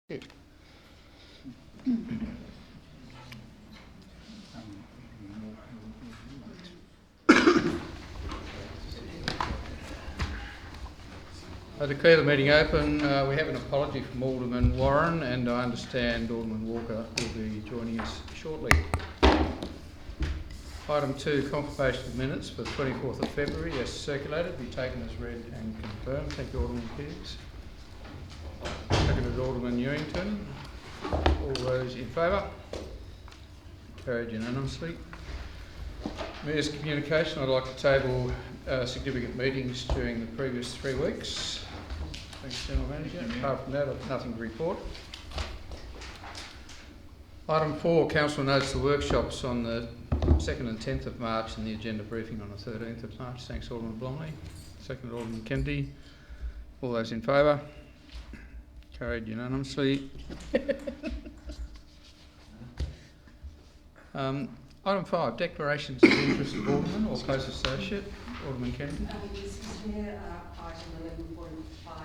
I declare the meeting open. We have an apology from Alderman Warren, and I understand Alderman Walker will be joining us shortly. Item 2, confirmation of minutes for the 24th of February as circulated, be taken as read and confirmed. Thank you, Alderman Hughes. Seconded Alderman Ewington. All those in favour? Carried unanimously. Mayor's communication. I'd like to table significant meetings during the previous 3 weeks. Thanks, General Manager. Apart from that, I've nothing to report. Item 4, Council notes the workshops on the 2nd and 10th of March and the agenda briefing on the 13th of March. Thanks, Alderman Blomley. Seconded Alderman Kennedy. All those in favour? Carried unanimously. Item 5, declarations of interest of Alderman or close associate. Alderman Kennedy. Yes, Mr. Mayor, item 11.5.1.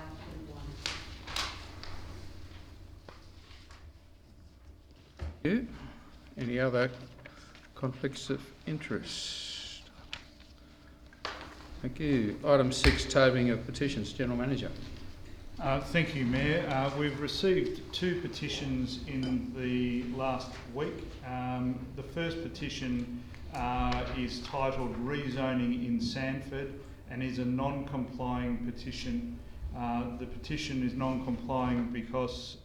Thank you. Any other conflicts of interest? Thank you. Item 6, tabling of petitions. General Manager. Thank you, Mayor. We've received 2 petitions in the last week. The first petition is titled Rezoning in Sandford and is a non-complying petition. The petition is non-complying because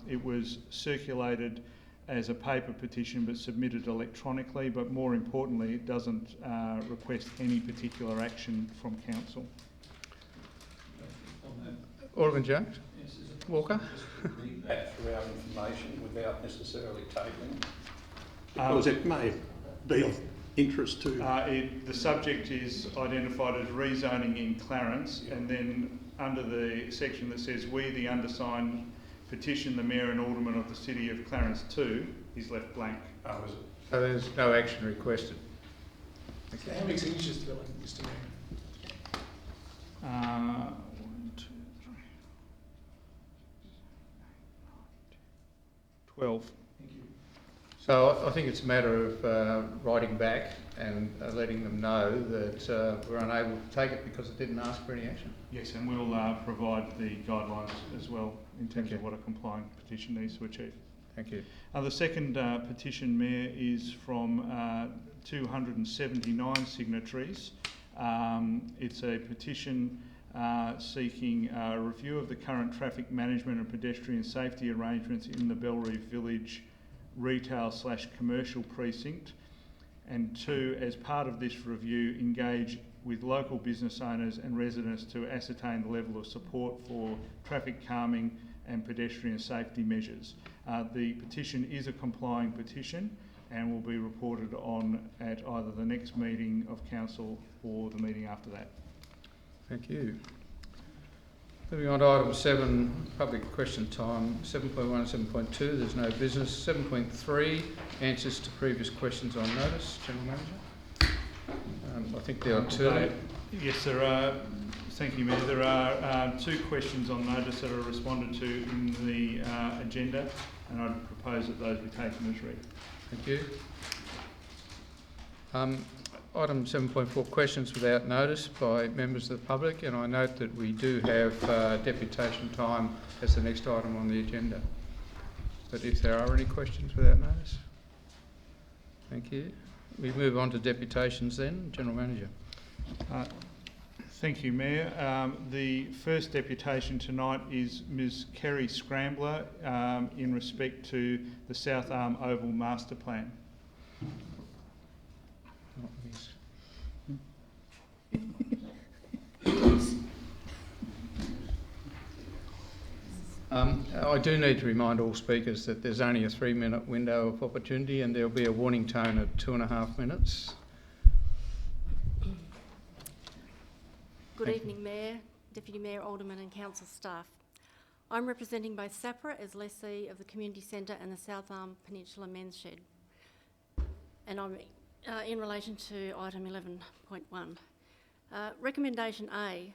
it was circulated as a paper petition but submitted electronically, but more importantly it doesn't request any particular action from Council. Alderman Jones. Yes, Walker. Just read that for our information without necessarily tabling. Because it may be of interest to... The subject is identified as rezoning in Clarence, and then under the section that says we, the undersigned, petition the Mayor and Alderman of the City of Clarence 2, is left blank. Oh, is it? So there's no action requested. So how many signatures do you like, Mr. Mayor? 1, 2, 3, 12. Thank you. So I think it's a matter of writing back and letting them know that we're unable to take it because it didn't ask for any action. Yes, and we'll provide the guidelines as well in terms of what a complying petition needs to achieve. Thank you. The second petition, Mayor, is from 279 signatories. It's a petition seeking a review of the current traffic management and pedestrian safety arrangements in the Bellerive Village retail/commercial precinct, and 2, as part of this review, engage with local business owners and residents to ascertain the level of support for traffic calming and pedestrian safety measures. The petition is a complying petition and will be reported on at either the next meeting of Council or the meeting after that. Thank you. Moving on to item 7, public question time. 7.1 and 7.2, there's no business. 7.3, answers to previous questions on notice. General Manager. I think there are 2. Yes, there are. Thank you, Mayor. There are 2 questions on notice that are responded to in the agenda, and I'd propose that those be taken as read. Thank you. Item 7.4, questions without notice by members of the public, and I note that we do have deputation time as the next item on the agenda. But if there are any questions without notice? Thank you. We move on to deputations then. General Manager. Thank you, Mayor. The first deputation tonight is Ms Kerry Scrambler in respect to the South Arm Oval Master Plan. I do need to remind all speakers that there's only a 3-minute window of opportunity, and there'll be a warning tone at 2.5 minutes. Good evening, Mayor, Deputy Mayor, Alderman and Council staff. I'm representing both SAPRA as lessee of the Community Centre and the South Arm Peninsula Men's Shed. And I'm in relation to item 11.1. Recommendation A,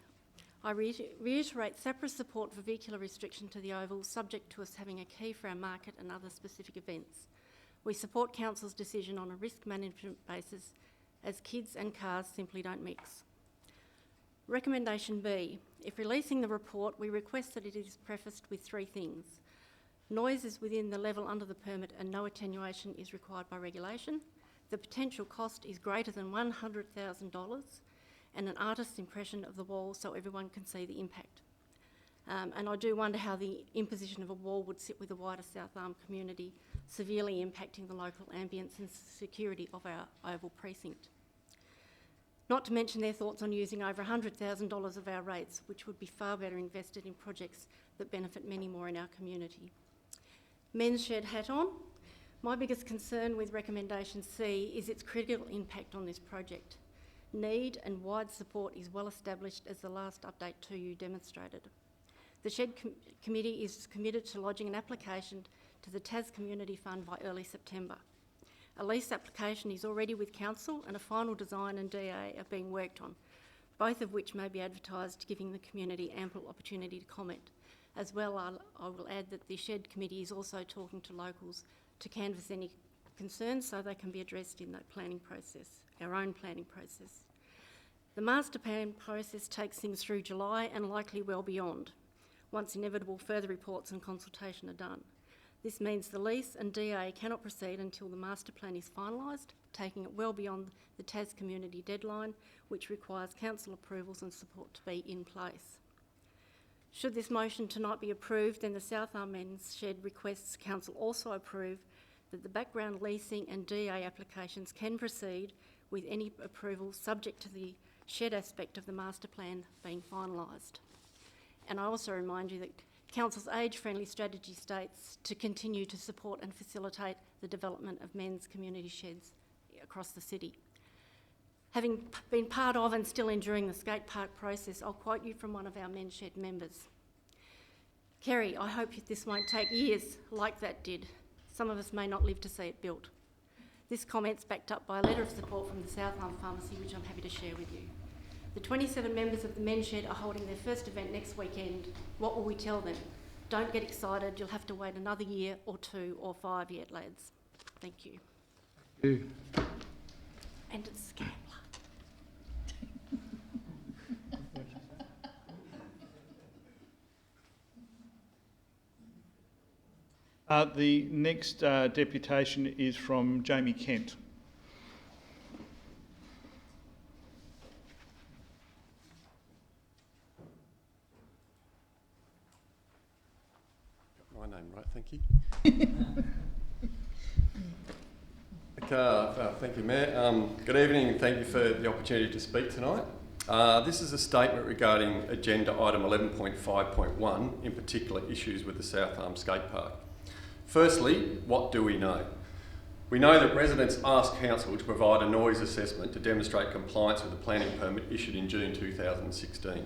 I reiterate SAPRA's support for vehicular restriction to the Oval, subject to us having a key for our market and other specific events. We support Council's decision on a risk management basis, as kids and cars simply don't mix. Recommendation B. If releasing the report, we request that it is prefaced with 3 things. Noise is within the level under the permit and no attenuation is required by regulation. The potential cost is greater than $100,000 and an artist's impression of the wall so everyone can see the impact. And I do wonder how the imposition of a wall would sit with the wider South Arm community, severely impacting the local ambience and security of our Oval precinct. Not to mention their thoughts on using over $100,000 of our rates, which would be far better invested in projects that benefit many more in our community. Men's Shed hat on. My biggest concern with recommendation C is its critical impact on this project. Need and wide support is well established, as the last update to you demonstrated. The Shed Committee is committed to lodging an application to the Tas Community Fund by early September. A lease application is already with Council and a final design and DA are being worked on, both of which may be advertised, giving the community ample opportunity to comment. As well, I will add that the Shed Committee is also talking to locals to canvass any concerns so they can be addressed in that planning process, our own planning process. The master plan process takes things through July and likely well beyond, once inevitable further reports and consultation are done. This means the lease and DA cannot proceed until the master plan is finalised, taking it well beyond the Tas community deadline, which requires council approvals and support to be in place. Should this motion tonight be approved, then the South Arm Men's Shed requests council also approve that the background leasing and DA applications can proceed with any approval subject to the shed aspect of the master plan being finalised. And I also remind you that Council's age-friendly strategy states to continue to support and facilitate the development of men's community sheds across the city. Having been part of and still enduring the skate park process, I'll quote you from one of our Men's Shed members. Kerry, I hope this won't take years like that did. Some of us may not live to see it built. This comment's backed up by a letter of support from the South Arm Pharmacy, which I'm happy to share with you. The 27 members of the Men's Shed are holding their first event next weekend. What will we tell them? Don't get excited, you'll have to wait another year or 2 or 5 yet, lads. Thank you. Thank you. And it's Scambler. The next deputation is from Jamie Kent. Got my name right, thank you. Thank you, Mayor. Good evening and thank you for the opportunity to speak tonight. This is a statement regarding agenda item 11.5.1, in particular issues with the South Arm Skate Park. Firstly, what do we know? We know that residents asked Council to provide a noise assessment to demonstrate compliance with the planning permit issued in June 2016.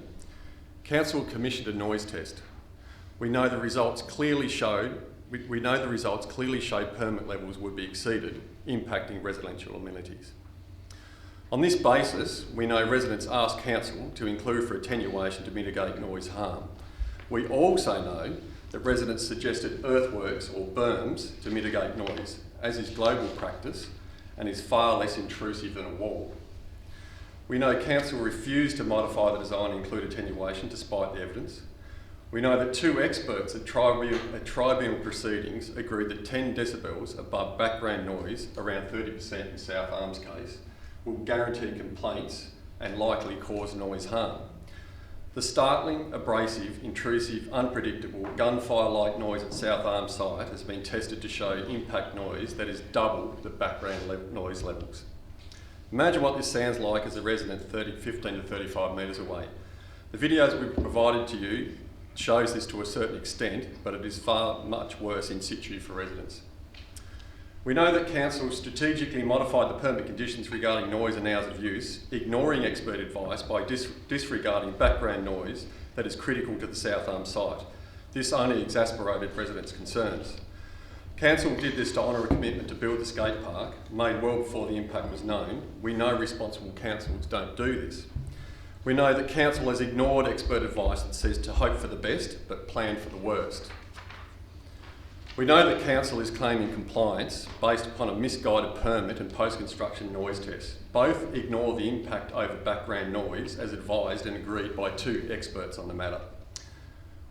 Council commissioned a noise test. We know the results clearly showed permit levels would be exceeded, impacting residential amenities. On this basis, we know residents asked Council to include for attenuation to mitigate noise harm. We also know that residents suggested earthworks or berms to mitigate noise, as is global practice and is far less intrusive than a wall. We know Council refused to modify the design and include attenuation despite the evidence. We know that 2 experts at tribunal proceedings agreed that 10 decibels above background noise, around 30% in South Arm's case, will guarantee complaints and likely cause noise harm. The startling, abrasive, intrusive, unpredictable, gunfire-like noise at South Arm site has been tested to show impact noise that is double the background noise levels. Imagine what this sounds like as a resident 15 to 35 metres away. The videos we've provided to you shows this to a certain extent, but it is far much worse in situ for residents. We know that Council strategically modified the permit conditions regarding noise and hours of use, ignoring expert advice by disregarding background noise that is critical to the South Arm site. This only exacerbated residents' concerns. Council did this to honour a commitment to build the skate park, made well before the impact was known. We know responsible councils don't do this. We know that Council has ignored expert advice that says to hope for the best but plan for the worst. We know that Council is claiming compliance based upon a misguided permit and post-construction noise tests. Both ignore the impact over background noise as advised and agreed by 2 experts on the matter.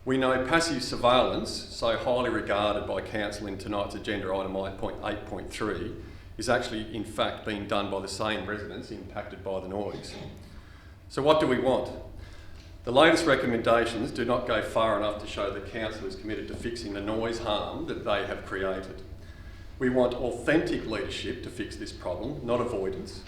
We know passive surveillance, so highly regarded by Council in tonight's agenda item 8.3, is actually in fact being done by the same residents impacted by the noise. So what do we want? The latest recommendations do not go far enough to show that Council is committed to fixing the noise harm that they have created. We want authentic leadership to fix this problem, not avoidance.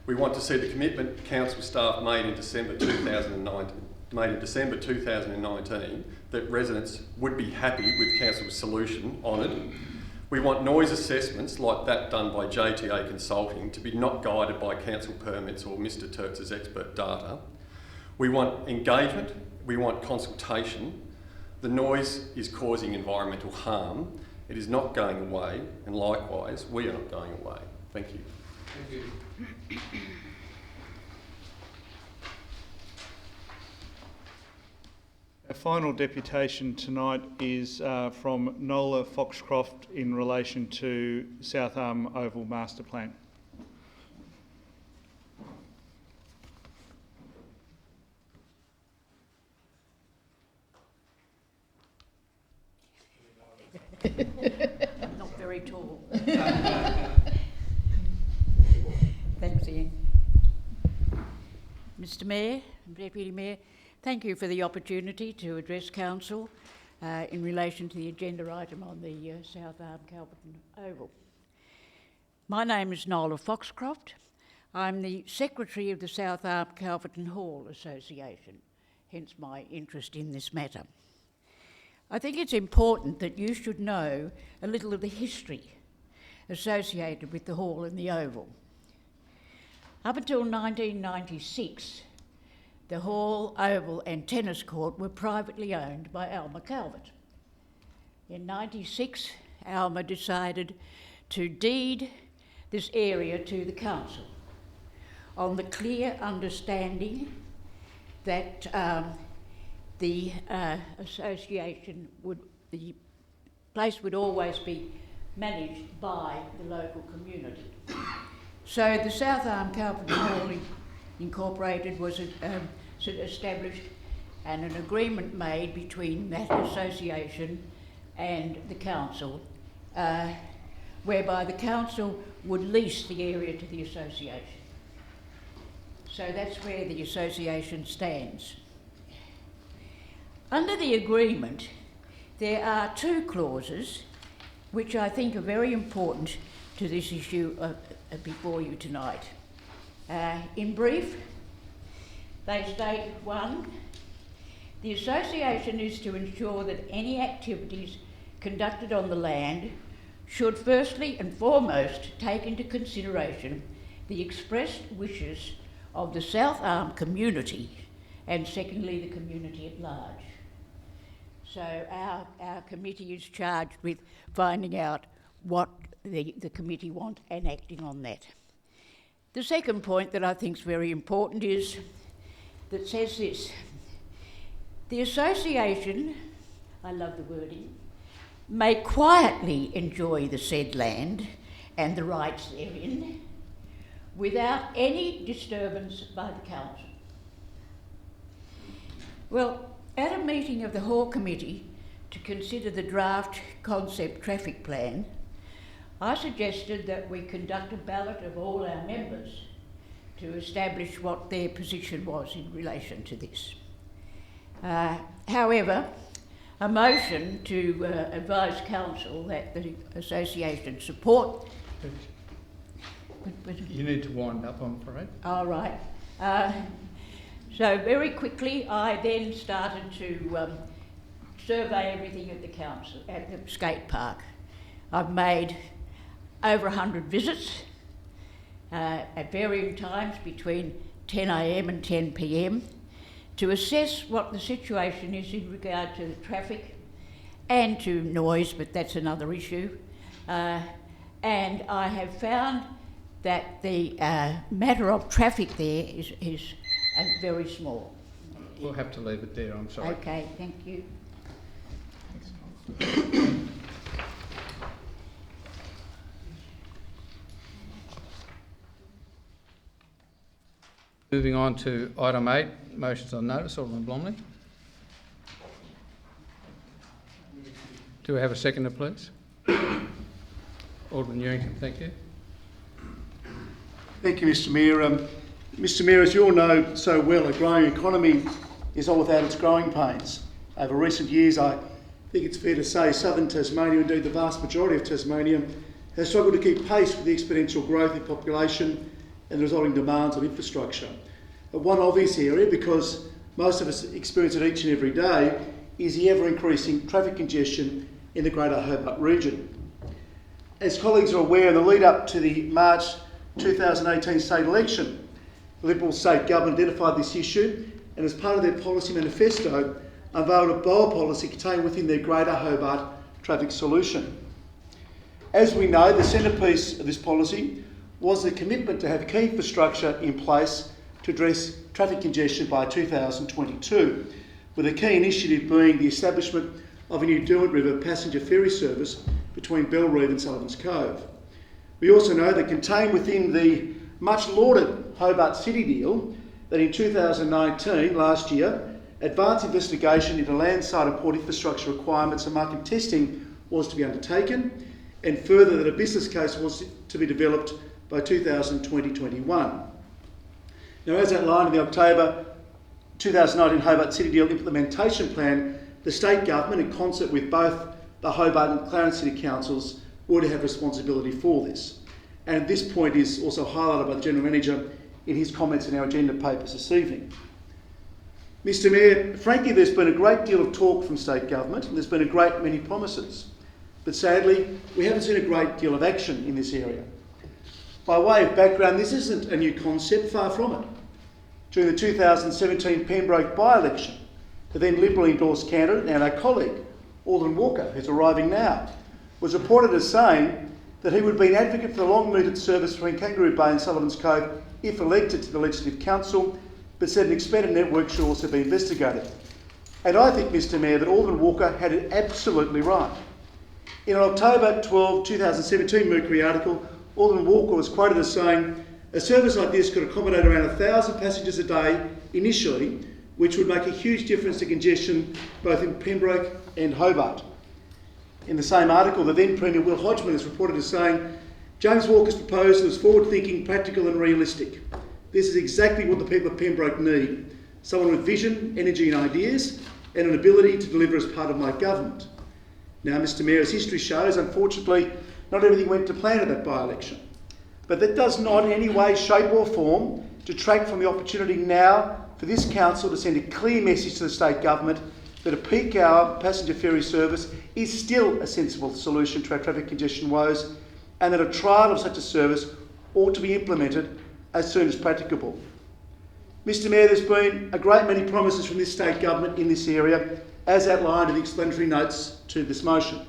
We want to see the commitment Council staff made in December 2019 that residents would be happy with Council's solution honoured. We want noise assessments like that done by JTA Consulting to be not guided by Council permits or Mr Tertz's expert data. We want engagement, we want consultation. The noise is causing environmental harm. It is not going away, and likewise, we are not going away. Thank you. Thank you. Our final deputation tonight is from Nola Foxcroft in relation to South Arm Oval Master Plan. Not very tall. Thanks, Ian. Mr Mayor and Deputy Mayor, thank you for the opportunity to address Council in relation to the agenda item on the South Arm Calverton Oval. My name is Nola Foxcroft. I'm the Secretary of the South Arm Calverton Hall Association, hence my interest in this matter. I think it's important that you should know a little of the history associated with the hall and the oval. Up until 1996, the hall, oval and tennis court were privately owned by Alma Calvert. In 96, Alma decided to deed this area to the council on the clear understanding that the association the place would always be managed by the local community. So the South Arm Calverton Hall Incorporated was established and an agreement made between that association and the council, whereby the council would lease the area to the association. So that's where the association stands. Under the agreement, there are 2 clauses which I think are very important to this issue before you tonight. In brief, they state 1, the association is to ensure that any activities conducted on the land should firstly and foremost take into consideration the expressed wishes of the South Arm community and secondly the community at large. So our committee is charged with finding out what the committee want and acting on that. The second point that I think is very important is that says this: the association, I love the wording, may quietly enjoy the said land and the rights therein without any disturbance by the council. Well, at a meeting of the Hall Committee to consider the draft concept traffic plan, I suggested that we conduct a ballot of all our members to establish what their position was in relation to this. However, a motion to advise council that the association support... You need to wind up, I'm afraid. All right. So very quickly, I then started to survey everything at the council, at the skate park. I've made over 100 visits at varying times between 10 a.m. and 10 p.m. to assess what the situation is in regard to the traffic and to noise, but that's another issue. And I have found that the matter of traffic there is very small. We'll have to leave it there, I'm sorry. Okay, thank you. Moving on to item 8, motions on notice. Alderman Blomley. Do we have a seconder, please? Alderman Ewington, thank you. Thank you, Mr Mayor. Mr Mayor, as you all know so well, a growing economy is not without its growing pains. Over recent years, I think it's fair to say southern Tasmania, indeed the vast majority of Tasmania, has struggled to keep pace with the exponential growth in population and the resulting demands on infrastructure. But one obvious area, because most of us experience it each and every day, is the ever-increasing traffic congestion in the Greater Hobart region. As colleagues are aware, in the lead-up to the March 2018 state election, the Liberal state government identified this issue and, as part of their policy manifesto, unveiled a bold policy contained within their Greater Hobart traffic solution. As we know, the centrepiece of this policy was the commitment to have key infrastructure in place to address traffic congestion by 2022, with a key initiative being the establishment of a new Derwent River passenger ferry service between Bellerive and Sullivan's Cove. We also know that contained within the much lauded Hobart City deal that in 2019, last year, advanced investigation into landside and port infrastructure requirements and market testing was to be undertaken, and further that a business case was to be developed by 2020-21. Now, as outlined in the October 2019 Hobart City Deal implementation plan, the state government, in concert with both the Hobart and Clarence City Councils, would have responsibility for this. And this point is also highlighted by the General Manager in his comments in our agenda papers this evening. Mr Mayor, frankly, there's been a great deal of talk from state government and there's been a great many promises. But sadly, we haven't seen a great deal of action in this area. By way of background, this isn't a new concept, far from it. During the 2017 Pembroke by-election, the then Liberal endorsed candidate and our colleague, Alderman Walker, who's arriving now, was reported as saying that he would be an advocate for the long-mooted service between Kangaroo Bay and Sullivan's Cove if elected to the Legislative Council, but said an expanded network should also be investigated. And I think, Mr Mayor, that Alderman Walker had it absolutely right. In an October 12, 2017 Mercury article, Alderman Walker was quoted as saying, "A service like this could accommodate around 1,000 passengers a day initially, which would make a huge difference to congestion both in Pembroke and Hobart." In the same article, the then Premier Will Hodgman is reported as saying, "James Walker's proposal is forward-thinking, practical and realistic. This is exactly what the people of Pembroke need. Someone with vision, energy and ideas, and an ability to deliver as part of my government." Now, Mr Mayor, as history shows, unfortunately, not everything went to plan at that by-election. But that does not in any way, shape or form detract from the opportunity now for this council to send a clear message to the state government that a peak hour passenger ferry service is still a sensible solution to our traffic congestion woes, and that a trial of such a service ought to be implemented as soon as practicable. Mr Mayor, there's been a great many promises from this state government in this area, as outlined in the explanatory notes to this motion.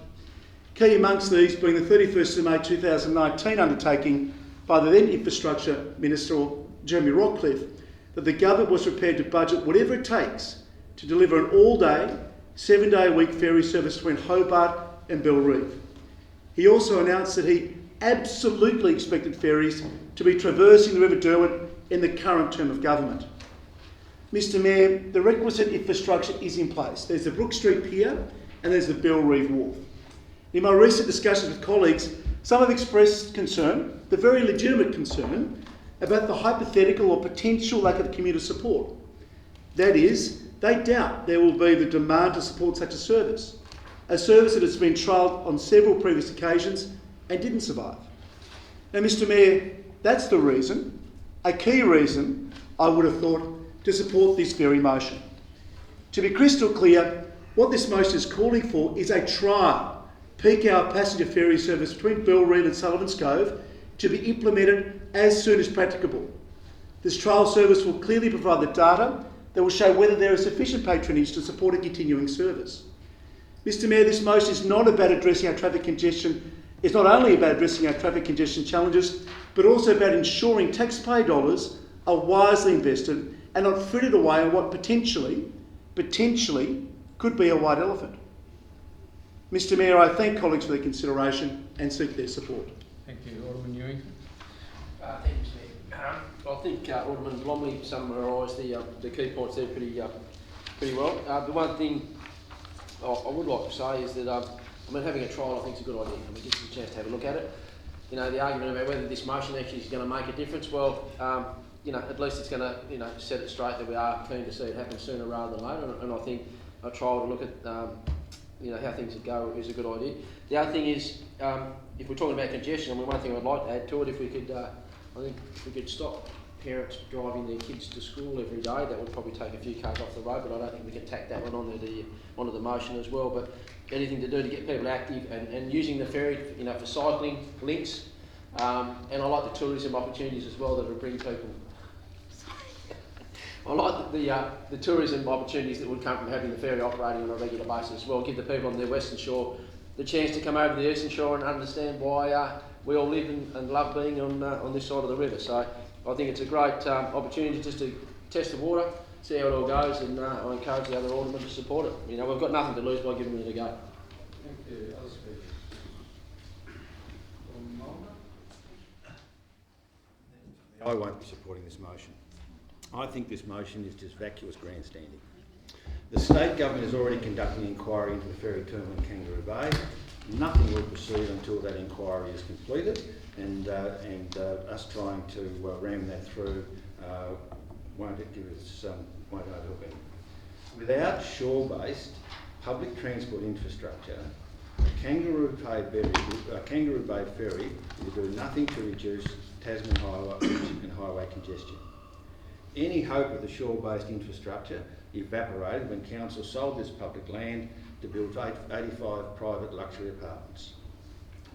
Key amongst these being the 31st of May 2019 undertaking by the then Infrastructure Minister, Jeremy Rockcliffe, that the government was prepared to budget whatever it takes to deliver an all-day, 7-day-a-week ferry service between Hobart and Bellerive. He also announced that he absolutely expected ferries to be traversing the River Derwent in the current term of government. Mr Mayor, the requisite infrastructure is in place. There's the Brook Street Pier and there's the Bellerive Wharf. In my recent discussions with colleagues, some have expressed concern, the very legitimate concern, about the hypothetical or potential lack of commuter support. That is, they doubt there will be the demand to support such a service that has been trialled on several previous occasions and didn't survive. Now, Mr Mayor, that's the reason, a key reason, I would have thought, to support this very motion. To be crystal clear, what this motion is calling for is a trial peak hour passenger ferry service between Bellerive and Sullivan's Cove to be implemented as soon as practicable. This trial service will clearly provide the data that will show whether there is sufficient patronage to support a continuing service. Mr Mayor, this motion is not about addressing our traffic congestion. It's not only about addressing our traffic congestion challenges, but also about ensuring taxpayer dollars are wisely invested and not frittered away on what potentially could be a white elephant. Mr Mayor, I thank colleagues for their consideration and seek their support. Thank you. Alderman Newington. Thank you, Mr Mayor. I think Alderman Blomley summarised the key points there pretty well. The one thing I would like to say is that having a trial I think is a good idea. Just a chance to have a look at it. You know, the argument about whether this motion actually is going to make a difference, well, at least it's going to, set it straight that we are keen to see it happen sooner rather than later. And I think a trial to look at, how things would go is a good idea. The other thing is, if we're talking about congestion, one thing I'd like to add to it, if we could, I think if we could stop parents driving their kids to school every day, that would probably take a few cars off the road, but I don't think we can tack that one onto the motion as well. But anything to do to get people active and using the ferry, for cycling links, and I like the tourism opportunities as well that would bring people. I like the tourism opportunities that would come from having the ferry operating on a regular basis as well. Give the people on the Western Shore the chance to come over to the Eastern Shore and understand why we all live and love being on this side of the river. So I think it's a great opportunity just to test the water, see how it all goes, and I encourage the other aldermen to support it. We've got nothing to lose by giving it a go. Thank you. Other speakers. I won't be supporting this motion. I think this motion is just vacuous grandstanding. The state government is already conducting an inquiry into the ferry terminal in Kangaroo Bay. Nothing will proceed until that inquiry is completed, and us trying to ram that through won't overlook it. Without shore-based public transport infrastructure, Kangaroo Bay Ferry will do nothing to reduce Tasman highway congestion. Any hope of the shore-based infrastructure evaporated when council sold this public land to build 85 private luxury apartments.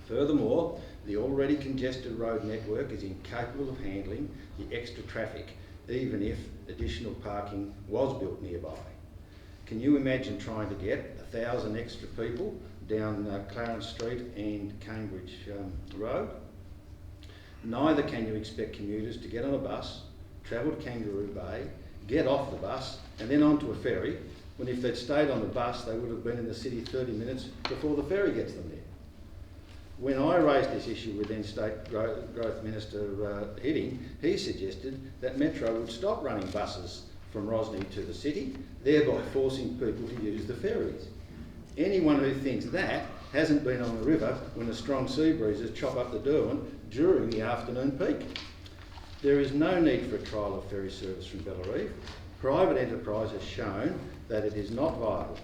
Furthermore, the already congested road network is incapable of handling the extra traffic, even if additional parking was built nearby. Can you imagine trying to get 1,000 extra people down Clarence Street and Cambridge Road? Neither can you expect commuters to get on a bus, travel to Kangaroo Bay, get off the bus and then onto a ferry, when if they'd stayed on the bus they would have been in the city 30 minutes before the ferry gets them there. When I raised this issue with then State Growth Minister Hidding, he suggested that Metro would stop running buses from Rosny to the city, thereby forcing people to use the ferries. Anyone who thinks that hasn't been on the river when the strong sea breezes chop up the Derwent during the afternoon peak. There is no need for a trial of ferry service from Bellerive. Private enterprise has shown that it is not viable.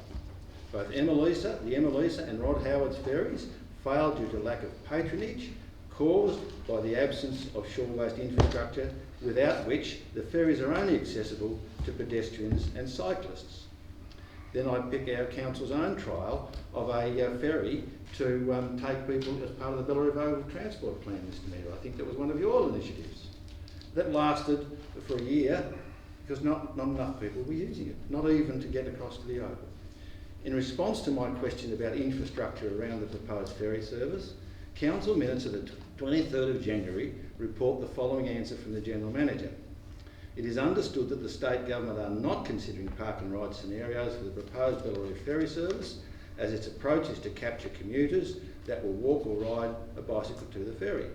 Both the Emelisa and Rod Howard's ferries failed due to lack of patronage caused by the absence of shore-based infrastructure, without which the ferries are only accessible to pedestrians and cyclists. Then I pick our council's own trial of a ferry to take people as part of the Bellerive Oval Transport Plan, Mr Mayor. I think that was one of your initiatives. That lasted for a year because not enough people were using it, not even to get across to the Oval. In response to my question about infrastructure around the proposed ferry service, council minutes of the 23rd of January report the following answer from the General Manager. It is understood that the state government are not considering park and ride scenarios for the proposed Bellerive ferry service, as its approach is to capture commuters that will walk or ride a bicycle to the ferry.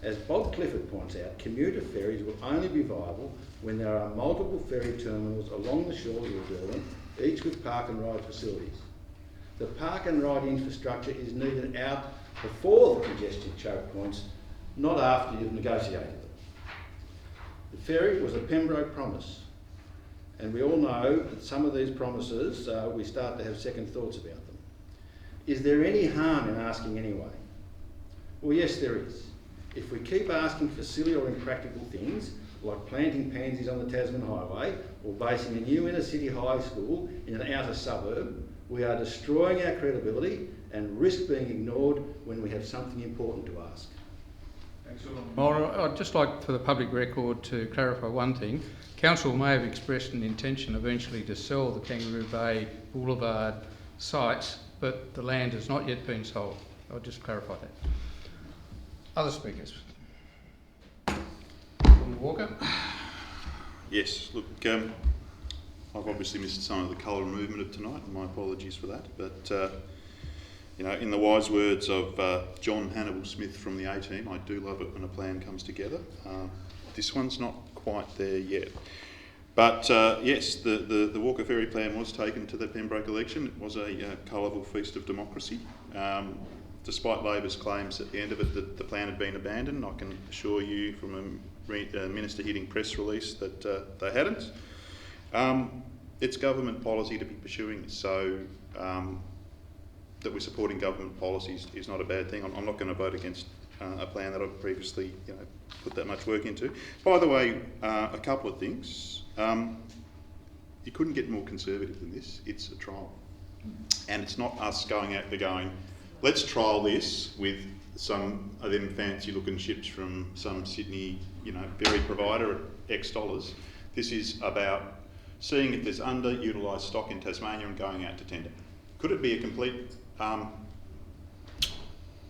As Bob Clifford points out, commuter ferries will only be viable when there are multiple ferry terminals along the shores of the Derwent, each with park and ride facilities. The park and ride infrastructure is needed out before the congestion choke points, not after you've negotiated them. The ferry was a Pembroke promise, and we all know that some of these promises we start to have second thoughts about them. Is there any harm in asking anyway? Well, yes, there is. If we keep asking for silly or impractical things, like planting pansies on the Tasman Highway or basing a new inner city high school in an outer suburb, we are destroying our credibility and risk being ignored when we have something important to ask. Well, I'd just like for the public record to clarify one thing. Council may have expressed an intention eventually to sell the Kangaroo Bay Boulevard sites, but the land has not yet been sold. I'll just clarify that. Other speakers? Walker. Yes, look, I've obviously missed some of the colour and movement of tonight, and my apologies for that. But, you know, in the wise words of John Hannibal Smith from the A-Team, I do love it when a plan comes together. This one's not quite there yet. But yes, the Walker Ferry plan was taken to the Pembroke election. It was a colourful feast of democracy. Despite Labor's claims at the end of it that the plan had been abandoned, I can assure you from a Minister Hitting press release that they hadn't. It's government policy to be pursuing this, so that we're supporting government policies is not a bad thing. I'm not going to vote against a plan that I've previously, put that much work into. By the way, a couple of things. You couldn't get more conservative than this. It's a trial, and it's not us going out there going, let's trial this with some of them fancy-looking ships from some Sydney, ferry provider at X dollars. This is about seeing if there's underutilised stock in Tasmania and going out to tender. Could it be a complete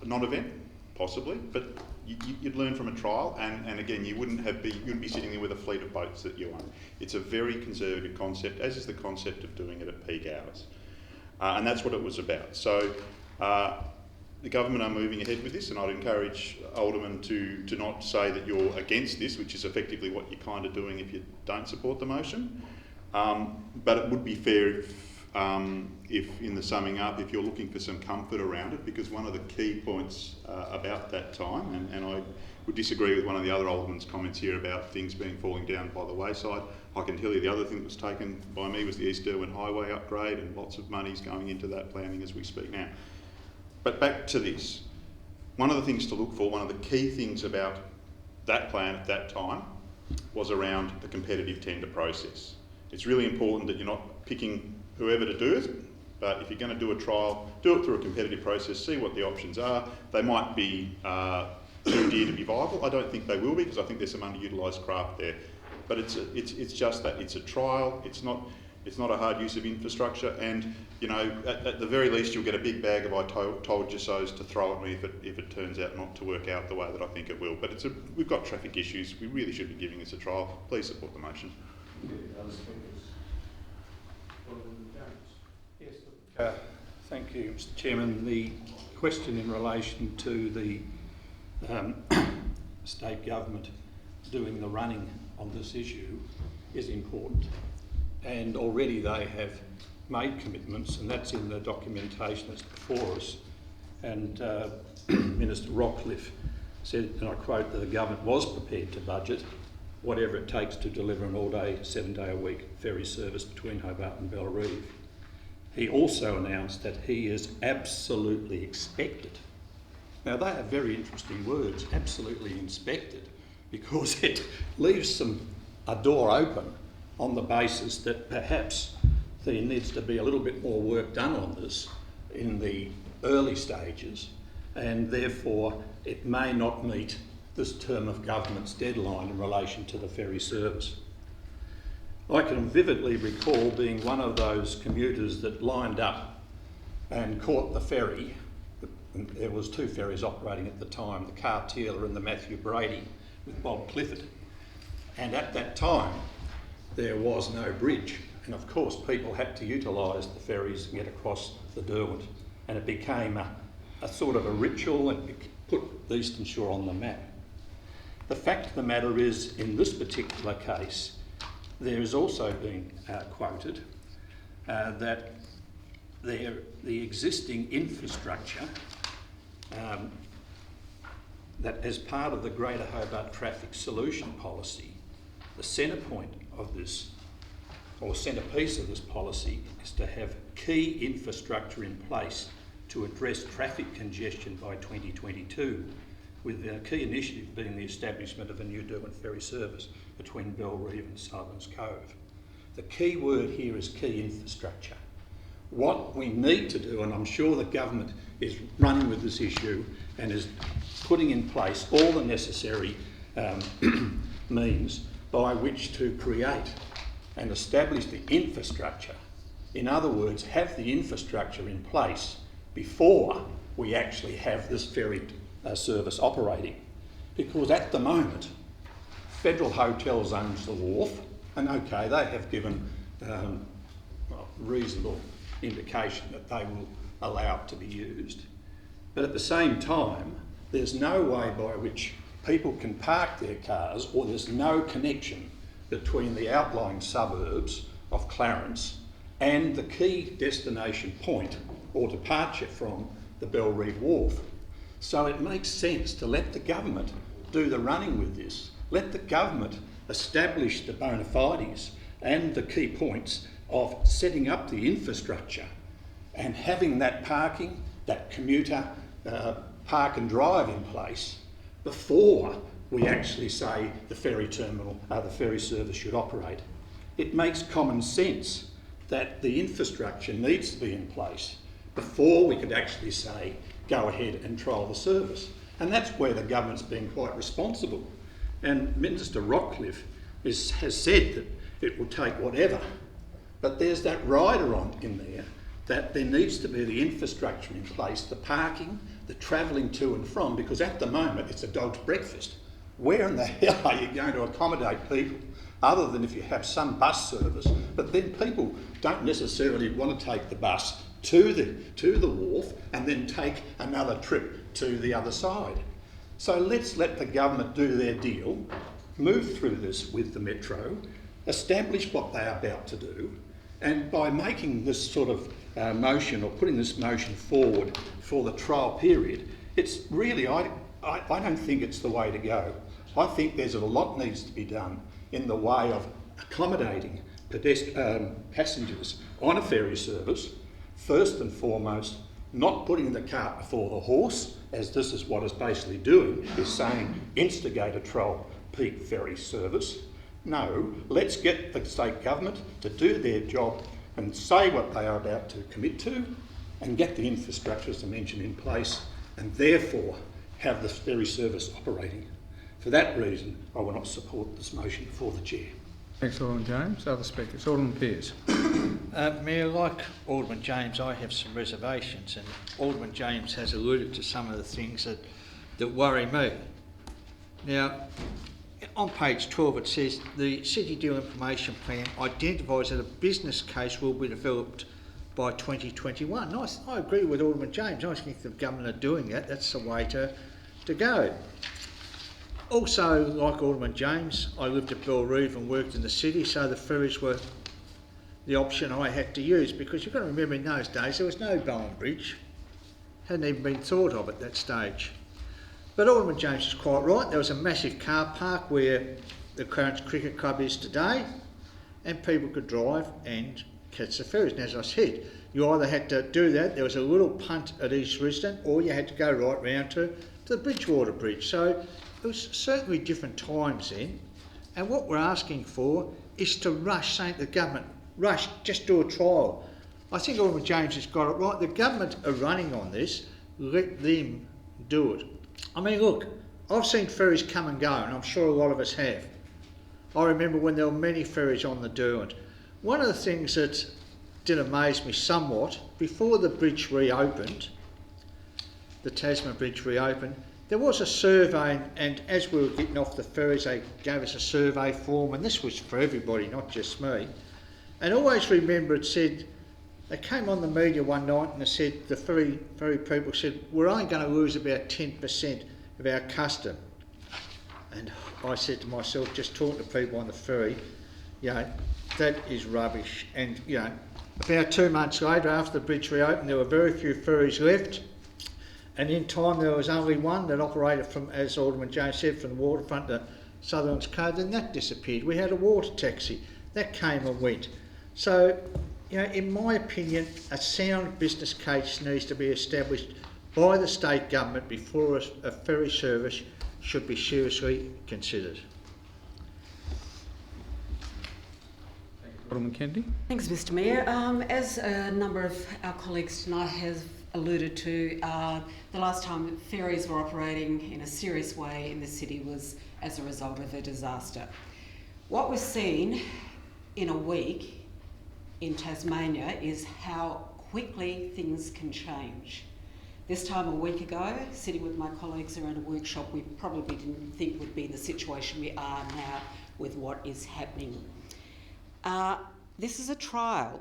non-event? Possibly, but you'd learn from a trial, and again, you wouldn't be sitting there with a fleet of boats that you own. It's a very conservative concept, as is the concept of doing it at peak hours, and that's what it was about. So the government are moving ahead with this, and I'd encourage aldermen to not say that you're against this, which is effectively what you're kind of doing if you don't support the motion. But it would be fair if in the summing up, if you're looking for some comfort around it, because one of the key points about that time, and I would disagree with one of the other aldermen's comments here about things falling down by the wayside. I can tell you the other thing that was taken by me was the East Derwent Highway upgrade, and lots of money's going into that planning as we speak now. But back to this, one of the things to look for, one of the key things about that plan at that time was around the competitive tender process. It's really important that you're not picking whoever to do it, but if you're going to do a trial, do it through a competitive process, see what the options are. They might be too dear to be viable. I don't think they will be, because I think there's some underutilised craft there. But it's just that, it's a trial, it's not a hard use of infrastructure, and at the very least you'll get a big bag of I told you so's to throw at me if it turns out not to work out the way that I think it will. But we've got traffic issues, we really should be giving this a trial. Please support the motion. Thank you, Mr. Chairman. The question in relation to the state government doing the running on this issue is important, and already they have made commitments, and that's in the documentation that's before us. And Minister Rockcliffe said, and I quote, that the government was prepared to budget whatever it takes to deliver an all-day, 7-day-a-week ferry service between Hobart and Bellerive. He also announced that he is absolutely expected. Now, they are very interesting words, absolutely inspected, because it leaves a door open on the basis that perhaps there needs to be a little bit more work done on this in the early stages, and therefore it may not meet this term of government's deadline in relation to the ferry service. I can vividly recall being one of those commuters that lined up and caught the ferry. There was 2 ferries operating at the time, the Cartealer and the Matthew Brady, with Bob Clifford. And at that time, there was no bridge. And of course, people had to utilise the ferries and get across the Derwent. And it became a sort of a ritual, and put the Eastern Shore on the map. The fact of the matter is, in this particular case, there has also been quoted that the existing infrastructure that as part of the Greater Hobart Traffic Solution Policy, the centre point of this, or centrepiece of this policy, is to have key infrastructure in place to address traffic congestion by 2022, with the key initiative being the establishment of a new Derwent ferry service between Bellerive and Sullivan's Cove. The key word here is key infrastructure. What we need to do, and I'm sure the government is running with this issue and is putting in place all the necessary means by which to create and establish the infrastructure. In other words, have the infrastructure in place before we actually have this ferry service operating. Because at the moment, Federal Hotels owns the wharf, And okay, they have given reasonable indication that they will allow it to be used. But at the same time, there's no way by which people can park their cars, or there's no connection between the outlying suburbs of Clarence and the key destination point or departure from the Bellreeve Wharf. So it makes sense to let the government do the running with this. Let the government establish the bona fides and the key points of setting up the infrastructure and having that parking, that commuter park and drive in place before we actually say the ferry terminal, the ferry service should operate. It makes common sense that the infrastructure needs to be in place before we could actually say, go ahead and trial the service. And that's where the government's been quite responsible. And Minister Rockcliffe has said that it will take whatever. But there's that rider on in there that there needs to be the infrastructure in place, the parking, the travelling to and from, because at the moment it's a dog's breakfast. Where in the hell are you going to accommodate people other than if you have some bus service? But then people don't necessarily want to take the bus to the wharf and then take another trip to the other side. So let's let the government do their deal, move through this with the Metro, establish what they are about to do, and by making this sort of motion or putting this motion forward for the trial period, it's really, I don't think it's the way to go. I think there's a lot needs to be done in the way of accommodating passengers on a ferry service. First and foremost, not putting the cart before the horse, as this is what it's basically doing, is saying instigate a trial peak ferry service. No, let's get the state government to do their job and say what they are about to commit to and get the infrastructure, as I mentioned, in place, and therefore have the ferry service operating. For that reason, I will not support this motion before the Chair. Thanks, Alderman James. Other speakers? Alderman Pearce. Mayor, like Alderman James, I have some reservations, and Alderman James has alluded to some of the things that worry me. Now, on page 12 it says the City Deal Information Plan identifies that a business case will be developed by 2021. I agree with Alderman James. I think the government are doing that. That's the way to go. Also, like Alderman James, I lived at Bellreeve and worked in the city, so the ferries were the option I had to use, because you've got to remember in those days there was no Bowen Bridge. Hadn't even been thought of at that stage. But Alderman James is quite right. There was a massive car park where the Clarence Cricket Club is today, and people could drive and catch the ferries. And as I said, you either had to do that, there was a little punt at East Risdon, or you had to go right round to the Bridgewater Bridge. So it was certainly different times then. And what we're asking for is to rush, saying to the government, rush, just do a trial. I think Alderman James has got it right. The government are running on this. Let them do it. I mean, look, I've seen ferries come and go, and I'm sure a lot of us have. I remember when there were many ferries on the Derwent. One of the things that did amaze me somewhat, before the bridge reopened, the Tasman Bridge reopened, there was a survey, and as we were getting off the ferries, they gave us a survey form, and this was for everybody, not just me. And always remember it said, they came on the media one night and they said, the ferry people said, we're only going to lose about 10% of our custom. And I said to myself, just talking to people on the ferry, you know, that is rubbish. And, you know, about 2 months later, after the bridge reopened, there were very few ferries left. And in time, there was only one that operated from, as Alderman James said, from the waterfront to Sutherland's Cove, and that disappeared. We had a water taxi. That came and went. So, you know, in my opinion, a sound business case needs to be established by the state government before a ferry service should be seriously considered. Alderman Kennedy. Thanks, Mr Mayor. As a number of our colleagues tonight have alluded to, the last time ferries were operating in a serious way in the city was as a result of a disaster. What we've seen in a week in Tasmania is how quickly things can change. This time a week ago, sitting with my colleagues around a workshop, we probably didn't think would be the situation we are now with what is happening. This is a trial.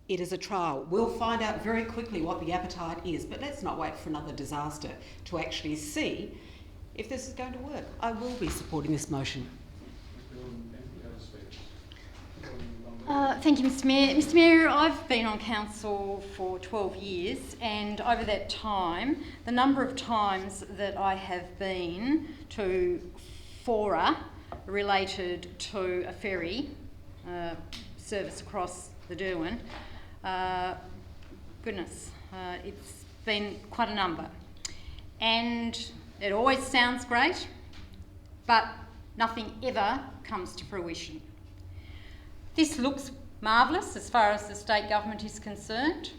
It is a trial. We'll find out very quickly what the appetite is, but let's not wait for another disaster to actually see if this is going to work. I will be supporting this motion. Thank you, Mr Mayor. Mr Mayor, I've been on council for 12 years, and over that time, the number of times that I have been to fora related to a ferry service across the Derwent, goodness, it's been quite a number. And it always sounds great, but nothing ever comes to fruition. This looks marvellous as far as the state government is concerned,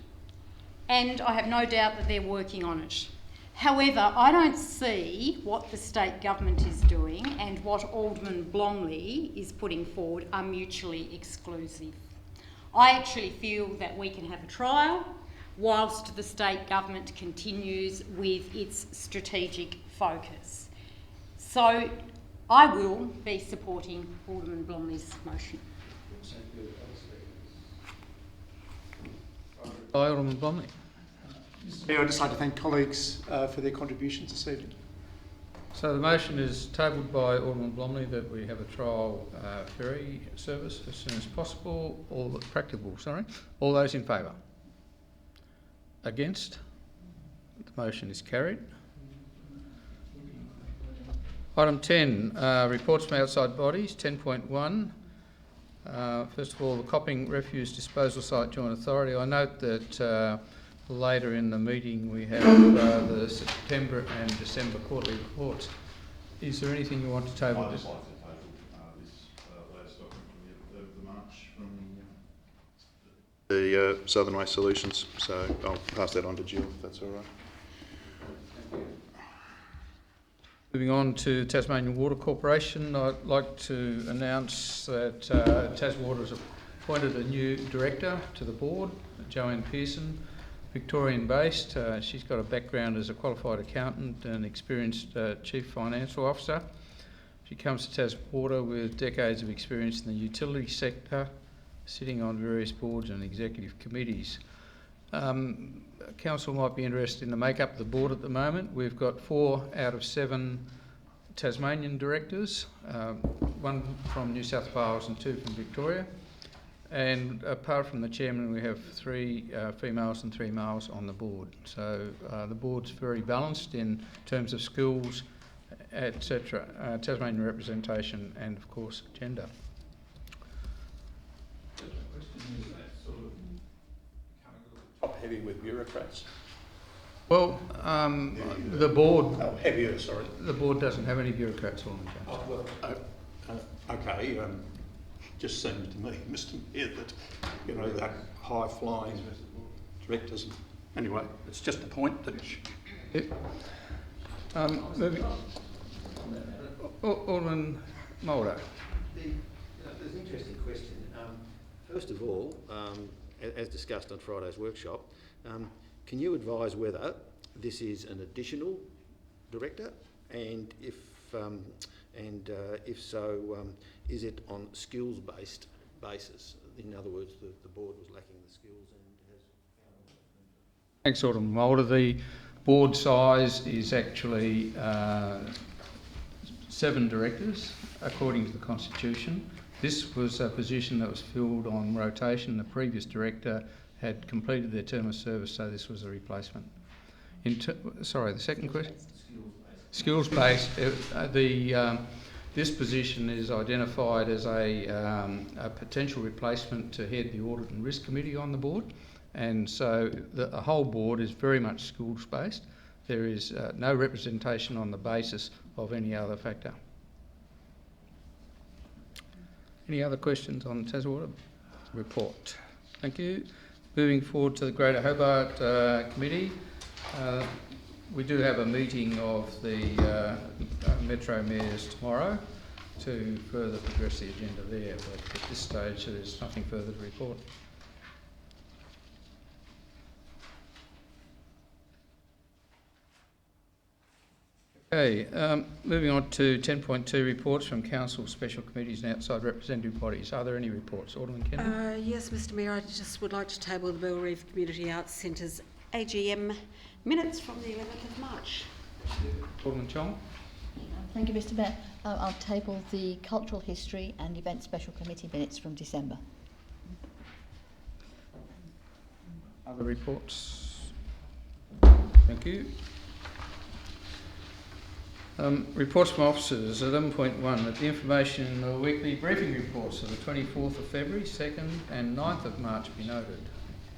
and I have no doubt that they're working on it. However, I don't see what the state government is doing and what Alderman Blomley is putting forward are mutually exclusive. I actually feel that we can have a trial whilst the state government continues with its strategic focus. So I will be supporting Alderman Blomley's motion. By Alderman Blomley. Mayor, I'd just like to thank colleagues for their contributions this evening. So the motion is tabled by Alderman Blomley that we have a trial ferry service as soon as possible, practicable. All those in favour? Against? The motion is carried. Item 10, reports from outside bodies, 10.1. First of all, the Copping Refuse Disposal Site Joint Authority. I note that later in the meeting we have the September and December quarterly reports. Is there anything you want to table? I'd just like to table this latest document from the March from The Southern Waste Solutions, so I'll pass that on to Jill if that's all right. Moving on to Tasmanian Water Corporation, I'd like to announce that Taswater has appointed a new director to the board, Joanne Pearson, Victorian-based. She's got a background as a qualified accountant and experienced chief financial officer. She comes to Taswater with decades of experience in the utility sector, sitting on various boards and executive committees. Council might be interested in the makeup of the board at the moment. We've got 4 out of 7 Tasmanian directors, 1 from New South Wales and 2 from Victoria. And apart from the chairman, we have 3 females and 3 males on the board. So the board's very balanced in terms of skills, etc., Tasmanian representation and, of course, gender. Top heavy with bureaucrats. Well, the board... Oh, heavier, sorry. The board doesn't have any bureaucrats on it. Oh, well, okay, just seems to me, Mr Mayor, that, you know, that high-flying directors... Anyway, it's just a point that... Moving... Alderman Mulder. There's an interesting question. First of all, as discussed on Friday's workshop, can you advise whether this is an additional director, and if so, is it on skills-based basis? In other words, the board was lacking the skills and has... Thanks, Alderman Mulder. The board size is actually 7 directors, according to the Constitution. This was a position that was filled on rotation. The previous director had completed their term of service, so this was a replacement. Sorry, the second question? Skills-based. This position is identified as a potential replacement to head the Audit and Risk Committee on the board, and so the whole board is very much skills-based. There is no representation on the basis of any other factor. Any other questions on the Taswater report? Thank you. Moving forward to the Greater Hobart Committee. We do have a meeting of the Metro Mayors tomorrow to further progress the agenda there, but at this stage there's nothing further to report. Okay, moving on to 10.2 reports from council, special committees and outside representative bodies. Are there any reports? Alderman Kennedy? Yes, Mr Mayor, I just would like to table the Bellerive Community Arts Centre's AGM minutes from the 11th of March. Alderman Chong? Thank you, Mr Mayor. I'll table the Cultural History and Event Special Committee minutes from December. Other reports? Thank you. Reports from officers, 11.1, that the information in the weekly briefing reports of the 24th of February, 2nd and 9th of March be noted.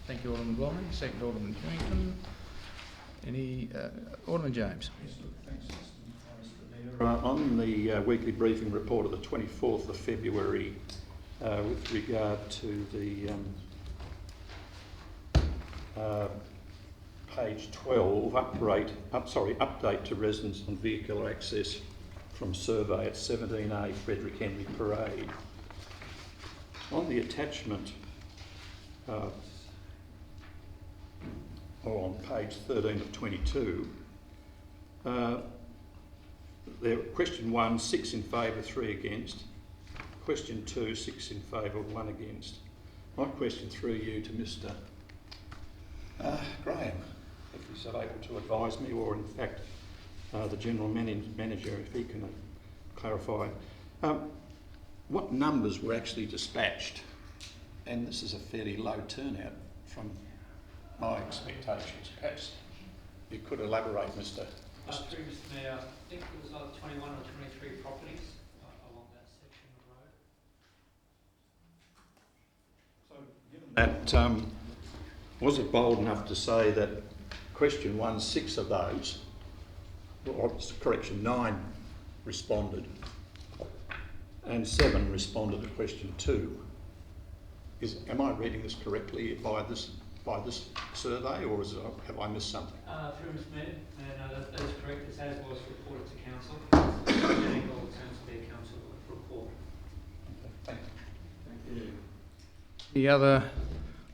Thank you, Alderman Blomley. Second, Alderman Newington. Any, Alderman James? On the weekly briefing report of the 24th of February, with regard to the page 12, update to residents on vehicular access from survey at 17A Frederick Henry Parade. On the attachment, or on page 13 of 22, there, question 1, 6 in favour, 3 against. Question 2, 6 in favour, 1 against. My question through you to Mr Graham, if he's able to advise me, or in fact the General Manager, if he can clarify. What numbers were actually dispatched? And this is a fairly low turnout from my expectations. Perhaps you could elaborate, Mr. Through Mr Mayor, I think it was either 21 or 23 properties along that section of road. So, given that, was it bold enough to say that question 1, 6 of those, or correction, 9 responded and 7 responded to question 2? Am I reading this correctly by this survey, or have I missed something? Through Mr Mayor, no, that is correct. It's as was reported to council. Getting all terms of their council report. Thank you. Any other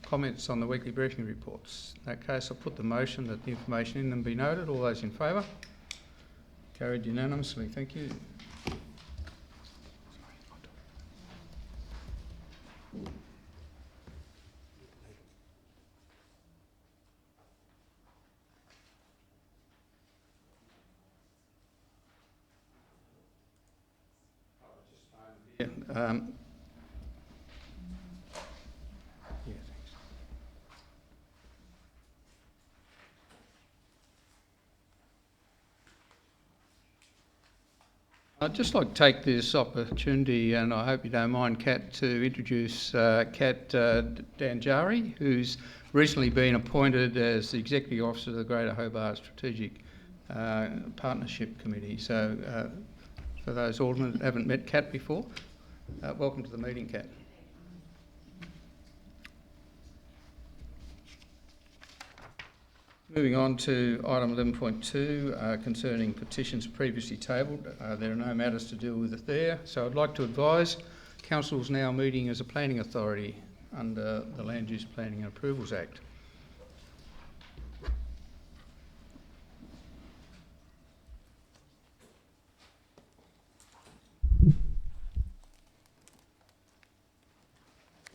comments on the weekly briefing reports? In that case, I'll put the motion that the information in them be noted. All those in favour? Carried unanimously. Thank you. Yeah, thanks. I'd just like to take this opportunity, and I hope you don't mind, Kat, to introduce Kat Danjari, who's recently been appointed as the Executive Officer of the Greater Hobart Strategic Partnership Committee. So for those aldermen that haven't met Kat before, welcome to the meeting, Kat. Moving on to item 11.2 concerning petitions previously tabled. There are no matters to deal with there, so I'd like to advise Council is now meeting as a planning authority under the Land Use Planning and Approvals Act.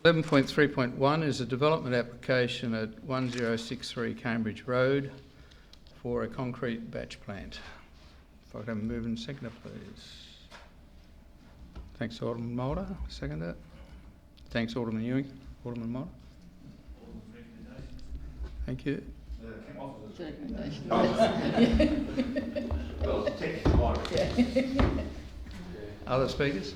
(11.3.1) is a development application at 1063 Cambridge Road for a concrete batch plant. If I could have a move and seconder, please. Thanks, Alderman Mulder. Seconder. Thanks, Alderman Ewing. Alderman Mulder. Thank you. Other speakers?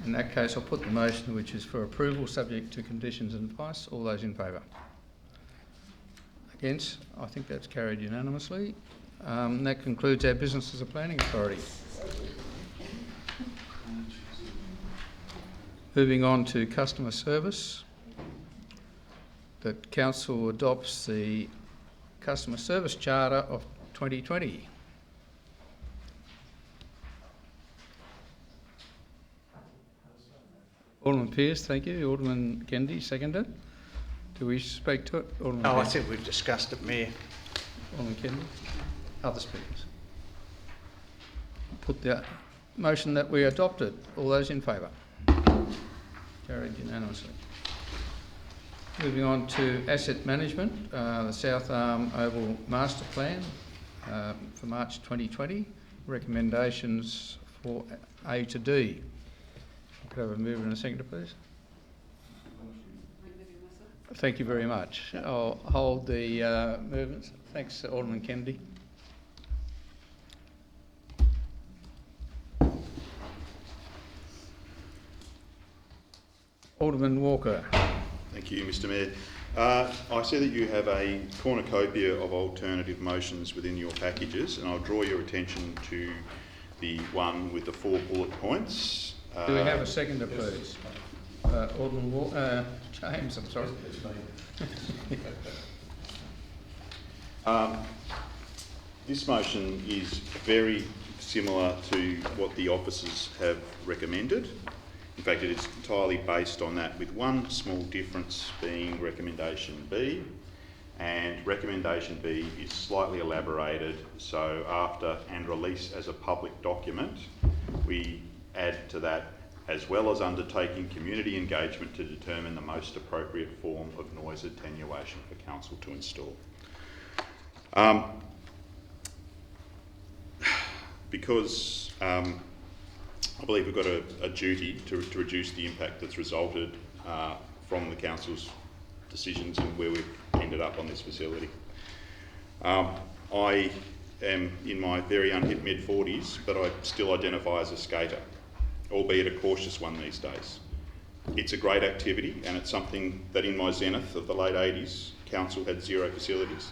In that case, I'll put the motion, which is for approval subject to conditions and advice. All those in favour? Against? I think that's carried unanimously. That concludes our business as a planning authority. Moving on to customer service. That Council adopts the Customer Service Charter of 2020. Alderman Pearce, thank you. Alderman Kennedy, seconded. Do we speak to it? Alderman No, I Pearce. think we've discussed it, Mayor. Alderman Kennedy. Other speakers? Put the motion that we adopted. All those in favour? Carried unanimously. Moving on to asset management, the South Arm Oval Master Plan for March 2020. Recommendations for A to D. Could I have a mover and a seconder, please? Thank you very much. I'll hold the movements. Thanks, Alderman Kennedy. Alderman Walker. Thank you, Mr Mayor. I see that you have a cornucopia of alternative motions within your packages, and I'll draw your attention to the one with the 4 bullet points. Do we have a seconder, please? Alderman James, I'm sorry. This motion is very similar to what the officers have recommended. In fact, it is entirely based on that, with one small difference being recommendation B. And recommendation B is slightly elaborated, so after "and release as a public document," we add to that, "as well as undertaking community engagement to determine the most appropriate form of noise attenuation for council to install." Because I believe we've got a duty to reduce the impact that's resulted from the council's decisions and where we've ended up on this facility. I am in my very unhip mid-40s, but I still identify as a skater, albeit a cautious one these days. It's a great activity, and it's something that in my zenith of the late 80s, council had 0 facilities.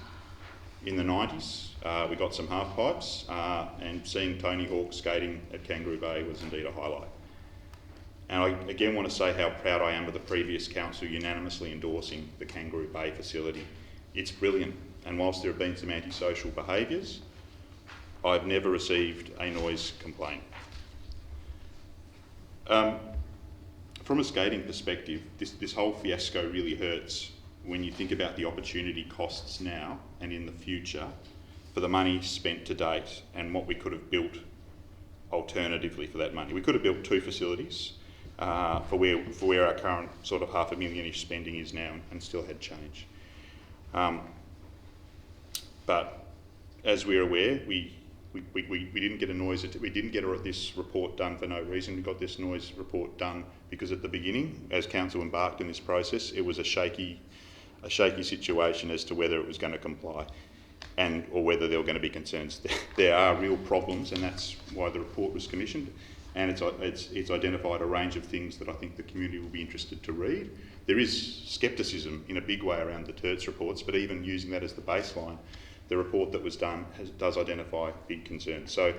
In the 90s, we got some half pipes, and seeing Tony Hawk skating at Kangaroo Bay was indeed a highlight. And I again want to say how proud I am of the previous council unanimously endorsing the Kangaroo Bay facility. It's brilliant, and whilst there have been some antisocial behaviours, I've never received a noise complaint. From a skating perspective, this whole fiasco really hurts when you think about the opportunity costs now and in the future for the money spent to date and what we could have built alternatively for that money. We could have built 2 facilities for where our current sort of $500,000-ish spending is now, and still had change. But as we're aware, we didn't get this report done for no reason. We got this noise report done because at the beginning, as council embarked in this process, it was a shaky situation as to whether it was going to comply or whether there were going to be concerns. There are real problems, and that's why the report was commissioned, and it's identified a range of things that I think the community will be interested to read. There is scepticism in a big way around the TERTS reports, but even using that as the baseline, the report that was done does identify big concerns. So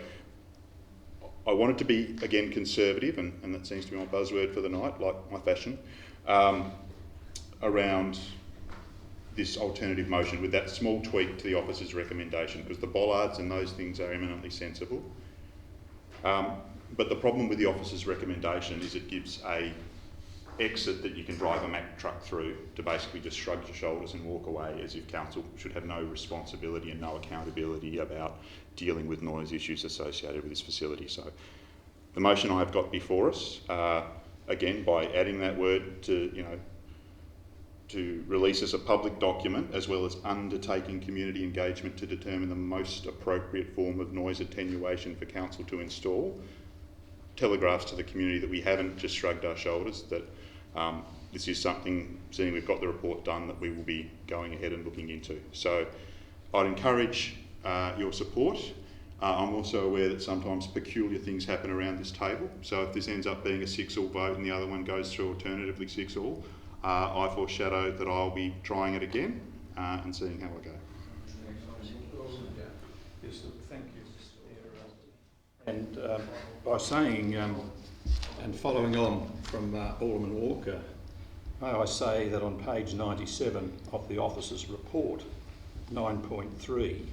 I wanted to be, again, conservative, and that seems to be my buzzword for the night, like my fashion, around this alternative motion with that small tweak to the officer's recommendation, because the bollards and those things are eminently sensible. But the problem with the officer's recommendation is it gives a exit that you can drive a Mack truck through to basically just shrug your shoulders and walk away, as if council should have no responsibility and no accountability about dealing with noise issues associated with this facility. So the motion I have got before us, again, by adding that word to release as a public document, as well as undertaking community engagement to determine the most appropriate form of noise attenuation for council to install, telegraphs to the community that we haven't just shrugged our shoulders, that this is something, seeing we've got the report done, that we will be going ahead and looking into. So I'd encourage your support. I'm also aware that sometimes peculiar things happen around this table. So if this ends up being a 6-all vote and the other one goes through alternatively 6-all, I foreshadow that I'll be trying it again and seeing how I go. Thank you. And by saying, and following on from Alderman Walker, may I say that on page 97 of the officer's report, 9.3,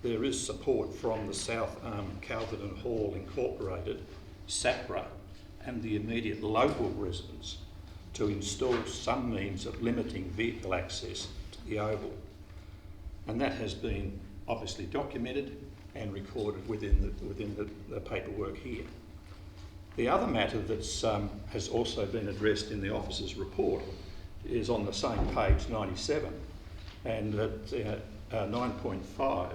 there is support from the South Arm Calverton Hall Incorporated, SAPRA, and the immediate local residents to install some means of limiting vehicle access to the Oval. And that has been obviously documented and recorded within the paperwork here. The other matter that has also been addressed in the officer's report is on the same page 97, and at 9.5,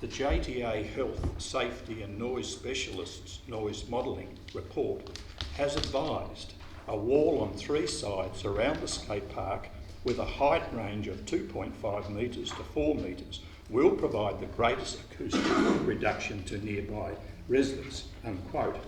the JTA Health, Safety and Noise Specialists Noise Modelling report has advised a wall on 3 sides around the skate park with a height range of 2.5 metres to 4 metres will provide the greatest acoustic reduction to nearby residents, unquote.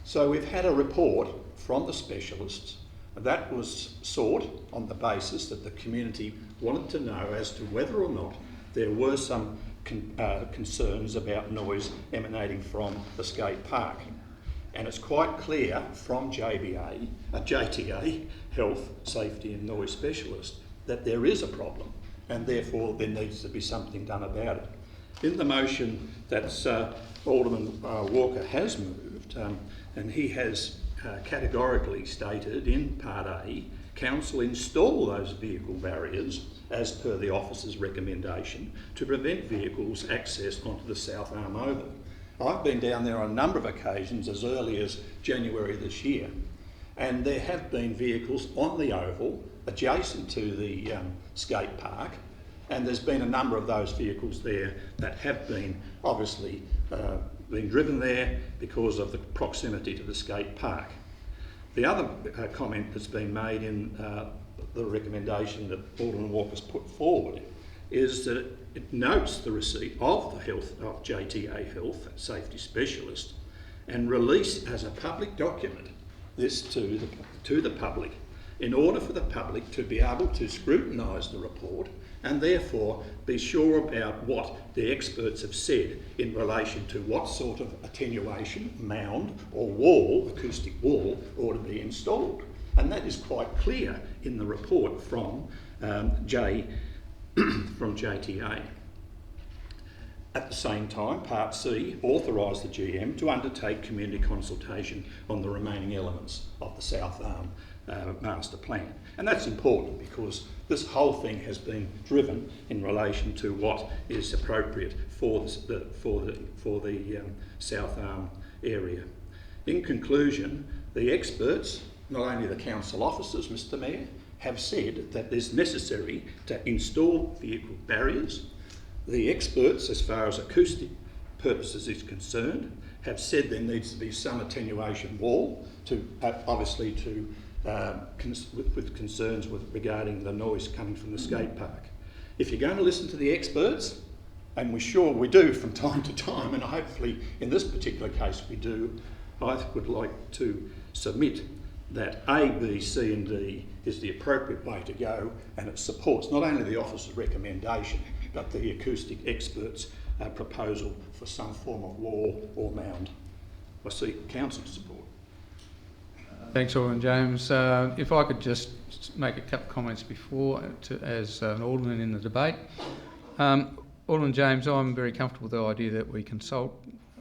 So we've had a report from the specialists that was sought on the basis that the community wanted to know as to whether or not there were some concerns about noise emanating from the skate park. And it's quite clear from JTA, Health, Safety and Noise Specialist, that there is a problem and therefore there needs to be something done about it. In the motion that Alderman Walker has moved, and he has categorically stated in Part A, Council install those vehicle barriers as per the officer's recommendation to prevent vehicles access onto the South Arm Oval. I've been down there on a number of occasions as early as January this year, and there have been vehicles on the oval adjacent to the skate park, and there's been a number of those vehicles there that have been obviously been driven there because of the proximity to the skate park. The other comment that's been made in the recommendation that Alderman Walker's put forward is that it notes the receipt of the JTA Health Safety Specialist and release as a public document this to the public in order for the public to be able to scrutinise the report and therefore be sure about what the experts have said in relation to what sort of attenuation, mound or wall, acoustic wall, ought to be installed. And that is quite clear in the report from JTA. At the same time, Part C authorised the GM to undertake community consultation on the remaining elements of the South Arm master plan. And that's important because this whole thing has been driven in relation to what is appropriate for the South Arm area. In conclusion, the experts, not only the council officers, Mr Mayor, have said that it's necessary to install vehicle barriers. The experts, as far as acoustic purposes is concerned, have said there needs to be some attenuation wall to obviously to with concerns regarding the noise coming from the skate park. If you're going to listen to the experts, and we do from time to time, and hopefully in this particular case we do, I would like to submit that A, B, C and D is the appropriate way to go, and it supports not only the officer's recommendation but the acoustic experts' proposal for some form of wall or mound. I seek council support. Thanks, Alderman James. If I could just make a couple of comments before, as an alderman in the debate. Alderman James, I'm very comfortable with the idea that we consult.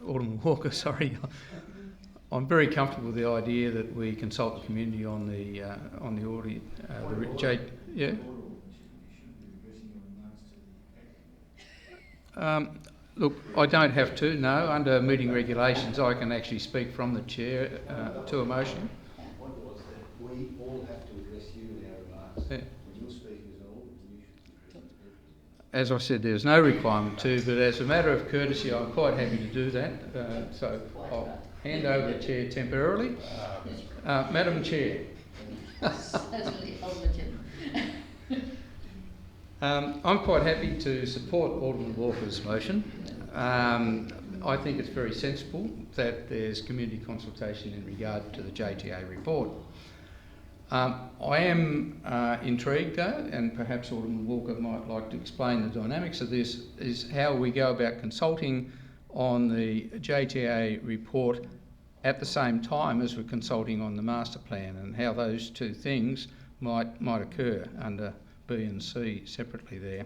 Alderman Walker, sorry. I'm very comfortable with the idea that we consult the community on the audio. Yeah. Look, I don't have to. No, under meeting regulations, I can actually speak from the chair to a motion. The point was that we all have to address you in our remarks. Yeah. When you're speaking as an alderman, you should be addressing. As I said, there's no requirement to, but as a matter of courtesy, I'm quite happy to do that. So I'll hand over the chair temporarily. Madam Chair. Certainly, Alderman. I'm quite happy to support Alderman Walker's motion. I think it's very sensible that there's community consultation in regard to the JTA report. I am intrigued though, and perhaps Alderman Walker might like to explain the dynamics of this, is how we go about consulting on the JTA report at the same time as we're consulting on the master plan, and how those two things might occur under B and C separately there,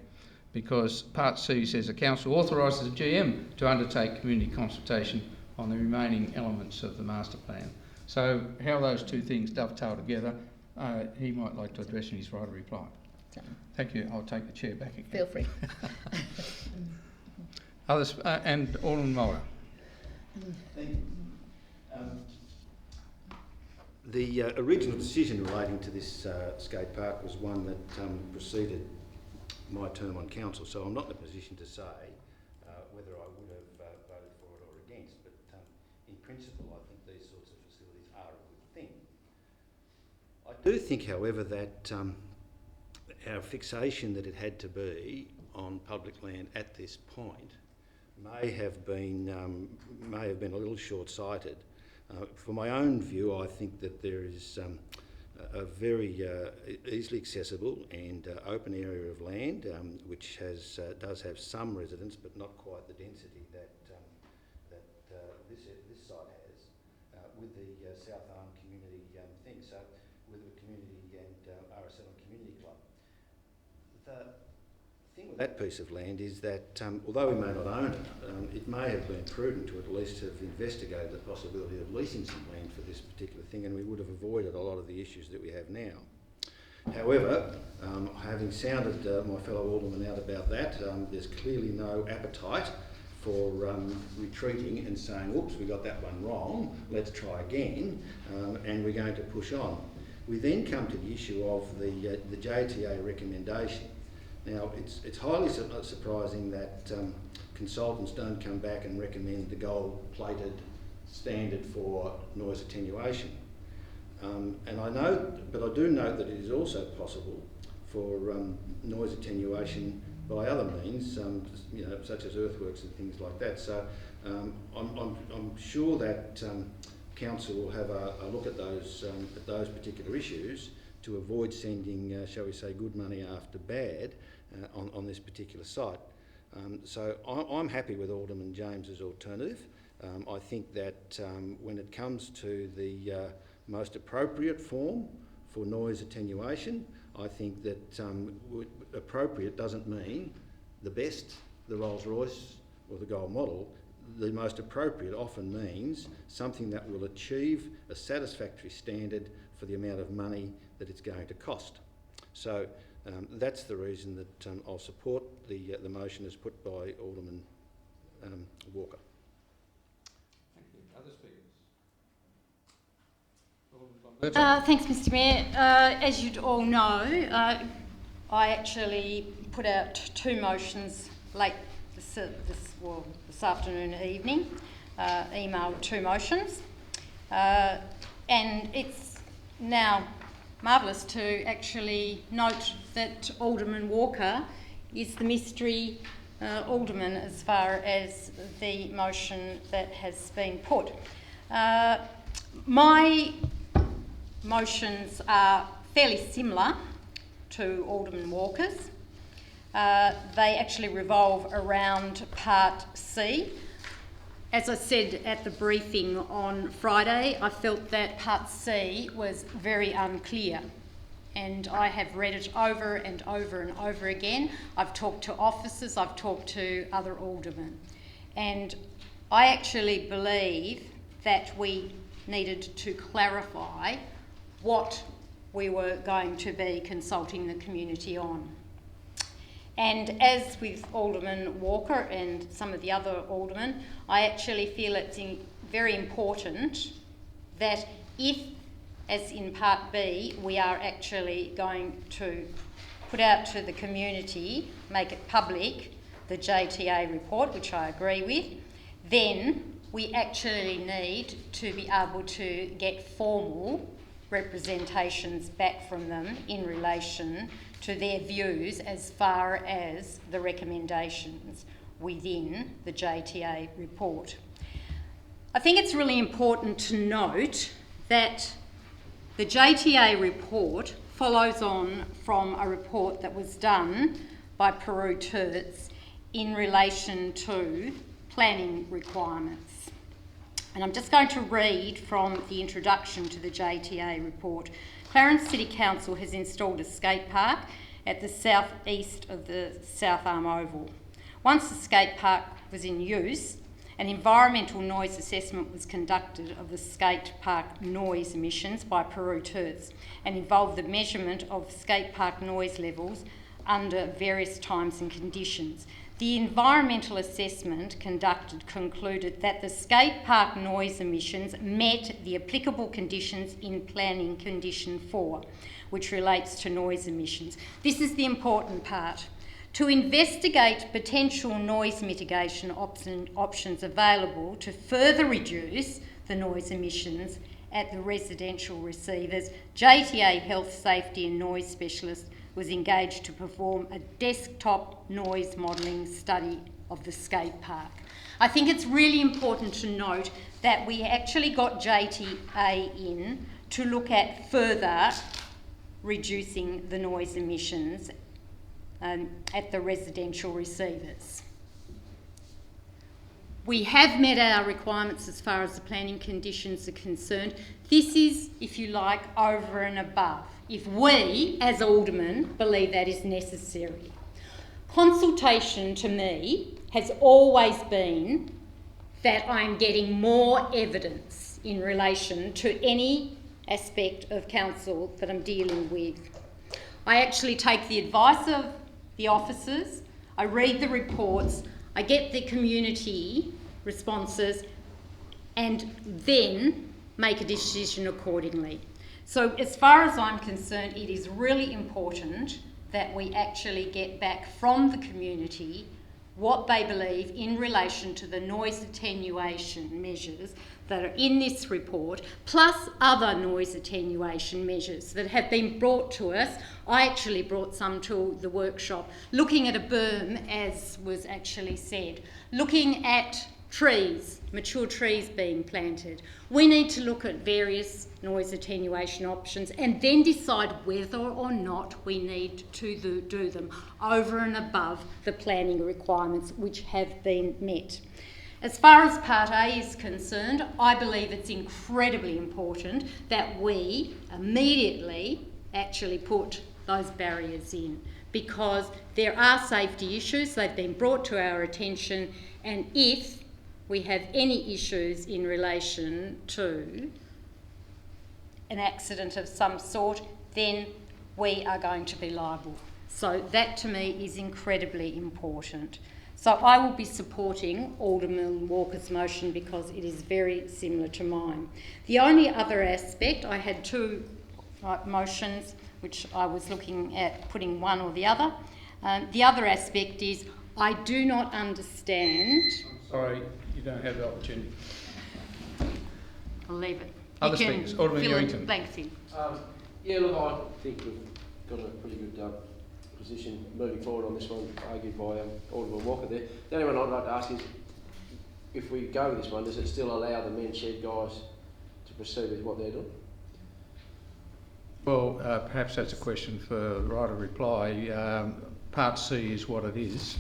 because Part C says the Council authorises the GM to undertake community consultation on the remaining elements of the master plan. So how those two things dovetail together, he might like to address in his right of reply. Thank you. I'll take the chair back again. Feel free. Others, and Alderman Mulder. Thank you. The original decision relating to this skate park was one that preceded my term on council, so I'm not in a position to say whether I would have voted for it or against, but in principle I think these sorts of facilities are a good thing. I do think, however, that our fixation that it had to be on public land at this point may have been a little short-sighted. For my own view, I think that there is a very easily accessible and open area of land which does have some residents, but not quite the density that this site has, with the South Arm community thing. So, with the community and RSL and Community Club. The thing with that piece of land is that although we may not own it, it may have been prudent to at least have investigated the possibility of leasing some land for this particular thing, and we would have avoided a lot of the issues that we have now. However, having sounded my fellow alderman out about that, there's clearly no appetite for retreating and saying, oops, we got that one wrong, let's try again, and we're going to push on. We then come to the issue of the JTA recommendation. Now, it's highly surprising that consultants don't come back and recommend the gold-plated standard for noise attenuation. And I do note that it is also possible for noise attenuation by other means, such as earthworks and things like that. So I'm sure that council will have a look at those particular issues to avoid sending, shall we say, good money after bad on this particular site. So I'm happy with Alderman James's alternative. I think that when it comes to the most appropriate form for noise attenuation, I think that appropriate doesn't mean the best, the Rolls-Royce or the gold model. The most appropriate often means something that will achieve a satisfactory standard for the amount of money that it's going to cost. So that's the reason that I'll support the motion as put by Alderman Walker. Thank you. Other speakers? Thanks, Mr. Mayor. As you'd all know, I actually put out two motions late this afternoon and evening, emailed two motions, and it's now marvellous to actually note that Alderman Walker is the mystery alderman as far as the motion that has been put. My motions are fairly similar to Alderman Walker's. They actually revolve around Part C. As I said at the briefing on Friday, I felt that Part C was very unclear, and I have read it over and over and over again. I've talked to officers, I've talked to other aldermen, and I actually believe that we needed to clarify what we were going to be consulting the community on. And as with Alderman Walker and some of the other aldermen, I actually feel it's very important that if, as in Part B, we are actually going to put out to the community, make it public, the JTA report, which I agree with, then we actually need to be able to get formal representations back from them in relation to their views as far as the recommendations within the JTA report. I think it's really important to note that the JTA report follows on from a report that was done by Peru Terts in relation to planning requirements. And I'm just going to read from the introduction to the JTA report. Clarence City Council has installed a skate park at the southeast of the South Arm Oval. Once the skate park was in use, an environmental noise assessment was conducted of the skate park noise emissions by Peru Terz and involved the measurement of skate park noise levels under various times and conditions. The environmental assessment conducted concluded that the skate park noise emissions met the applicable conditions in Planning Condition 4, which relates to noise emissions. This is the important part. To investigate potential noise mitigation options available to further reduce the noise emissions at the residential receivers, JTA Health, Safety and Noise Specialist was engaged to perform a desktop noise modelling study of the skate park. I think it's really important to note that we actually got JTA in to look at further reducing the noise emissions at the residential receivers. We have met our requirements as far as the planning conditions are concerned. This is, if you like, over and above, if we, as aldermen, believe that is necessary. Consultation, to me, has always been that I'm getting more evidence in relation to any aspect of council that I'm dealing with. I actually take the advice of the officers, I read the reports, I get the community responses, and then make a decision accordingly. So as far as I'm concerned, it is really important that we actually get back from the community what they believe in relation to the noise attenuation measures that are in this report, plus other noise attenuation measures that have been brought to us. I actually brought some to the workshop, looking at a berm, as was actually said, looking at trees, mature trees being planted. We need to look at various noise attenuation options and then decide whether or not we need to do them over and above the planning requirements which have been met. As far as Part A is concerned, I believe it's incredibly important that we immediately actually put those barriers in, because there are safety issues, they've been brought to our attention, and if we have any issues in relation to an accident of some sort, then we are going to be liable. So that to me is incredibly important. So I will be supporting Alderman Walker's motion because it is very similar to mine. The only other aspect, I had two motions which I was looking at putting one or the other. The other aspect is I do not understand... I'm sorry, you don't have the opportunity. I'll leave it. Other speakers, Alderman Ewington. Blanks in. Yeah, look, I think we've got a pretty good position moving forward on this one, argued by Alderman Walker there. The only one I'd like to ask is, if we go with this one, does it still allow the men's shed guys to proceed with what they're doing? Well, perhaps that's a question for right of reply. Part C is what it is.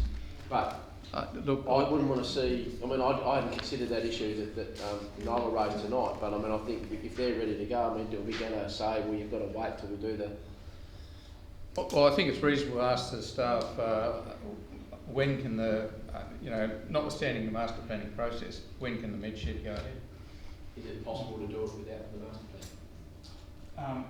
But look, I wouldn't want to see. I mean, I hadn't considered that issue that Nola raised tonight. But I mean, I think if they're ready to go, I mean, are we going to say, well, you've got to wait till we do the? Well, I think it's reasonable to ask the staff when can the, notwithstanding the master planning process, when can the med shed go ahead? Is it possible to do it without the master plan?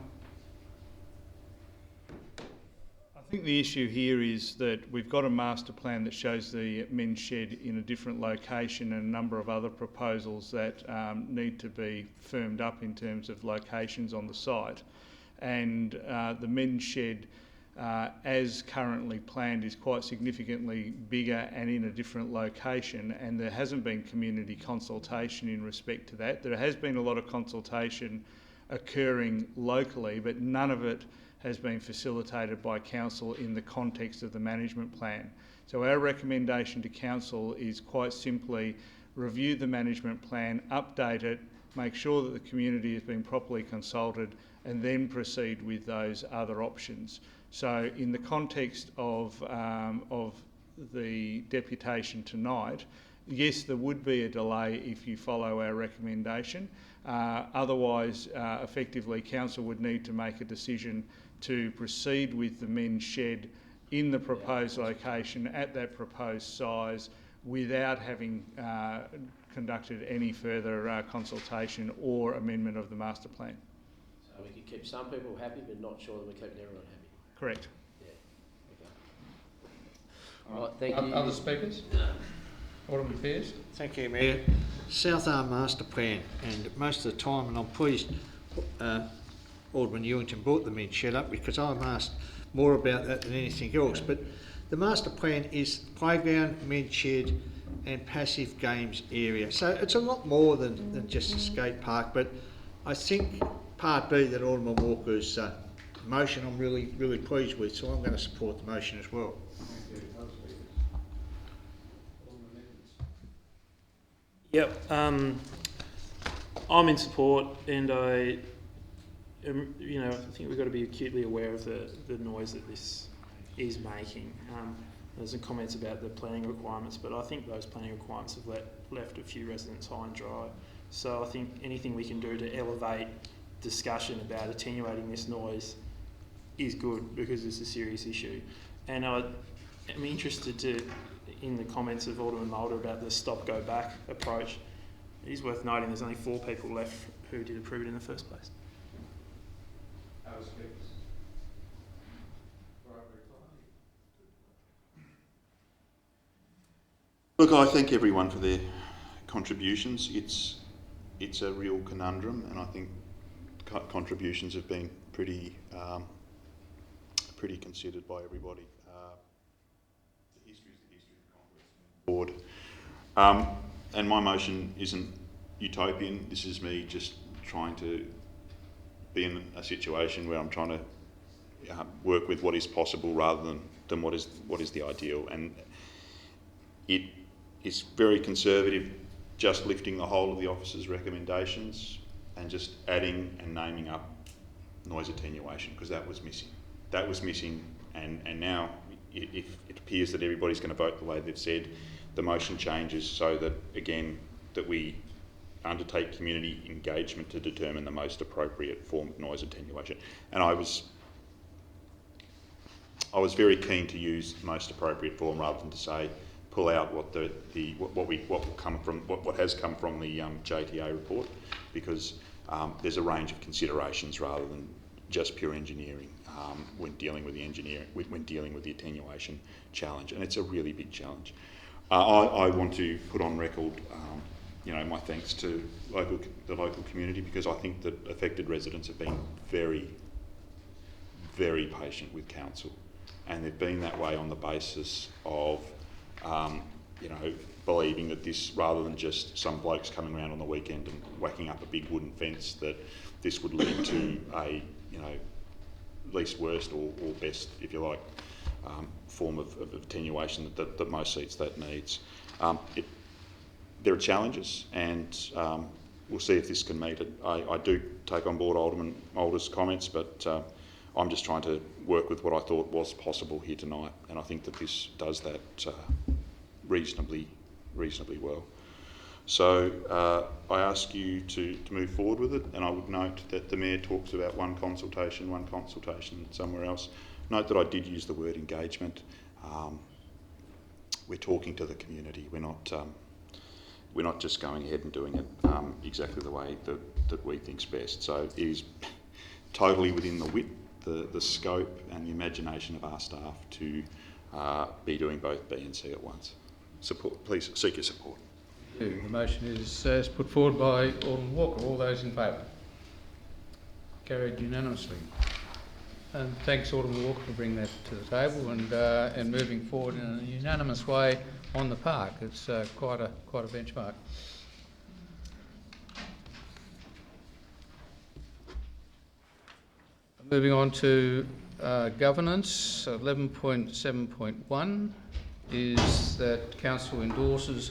I think the issue here is that we've got a master plan that shows the men's shed in a different location and a number of other proposals that need to be firmed up in terms of locations on the site. And the men's shed, as currently planned, is quite significantly bigger and in a different location, and there hasn't been community consultation in respect to that. There has been a lot of consultation occurring locally, but none of it has been facilitated by council in the context of the management plan. So our recommendation to council is quite simply review the management plan, update it, make sure that the community has been properly consulted, and then proceed with those other options. So in the context of the deputation tonight, yes, there would be a delay if you follow our recommendation. Otherwise, effectively, council would need to make a decision to proceed with the men's shed in the proposed location at that proposed size without having conducted any further consultation or amendment of the master plan. So we could keep some people happy, but not sure that we're keeping everyone happy. Correct. Yeah. Okay. Right, thank you. Other speakers? Alderman Pearce. Thank you, Mayor. South Arm Master Plan, and most of the time, and I'm pleased Alderman Ewington brought the men's shed up because I'm asked more about that than anything else. But the master plan is playground, men's shed and passive games area. So it's a lot more than just a skate park, but I think Part B, that Alderman Walker's motion, I'm really pleased with, so I'm going to support the motion as well. Yep, I'm in support, and I think we've got to be acutely aware of the noise that this is making. There's some comments about the planning requirements, but I think those planning requirements have left a few residents high and dry. So I think anything we can do to elevate discussion about attenuating this noise is good, because it's a serious issue. And I'm interested in the comments of Alderman Mulder about the stop-go-back approach. It is worth noting there's only 4 people left who did approve it in the first place. Look, I thank everyone for their contributions. It's a real conundrum, and I think contributions have been pretty considered by everybody. The history is the history of the Congress board, and my motion isn't utopian. This is me just trying to be in a situation where I'm trying to work with what is possible rather than what is the ideal, and it is very conservative, just lifting the whole of the officer's recommendations and just adding and naming up noise attenuation, because that was missing. That was missing, and now if it appears that everybody's going to vote the way they've said, the motion changes so that, again, that we undertake community engagement to determine the most appropriate form of noise attenuation. And I was very keen to use most appropriate form rather than to say pull out what has come from the JTA report, because there's a range of considerations rather than just pure engineering when dealing with the attenuation challenge, and it's a really big challenge. I want to put on record, my thanks to the local community, because I think that affected residents have been very, very patient with council, and they've been that way on the basis of believing that this, rather than just some blokes coming around on the weekend and whacking up a big wooden fence, that this would lead to a, least worst or best, if you like, form of attenuation that most seats that needs. There are challenges, and we'll see if this can meet it. I do take on board Alderman Mulder's comments, but I'm just trying to work with what I thought was possible here tonight, and I think that this does that reasonably well. So I ask you to move forward with it, and I would note that the Mayor talks about one consultation somewhere else. Note that I did use the word engagement. We're talking to the community. We're not just going ahead and doing it exactly the way that we think's best. So it is totally within the width, the scope and the imagination of our staff to be doing both B and C at once. Please seek your support. The motion is put forward by Alderman Walker. All those in favour? Carried unanimously. And thanks, Alderman Walker, for bringing that to the table and moving forward in a unanimous way on the park. It's quite a benchmark. Moving on to governance, 11.7.1 is that Council endorses.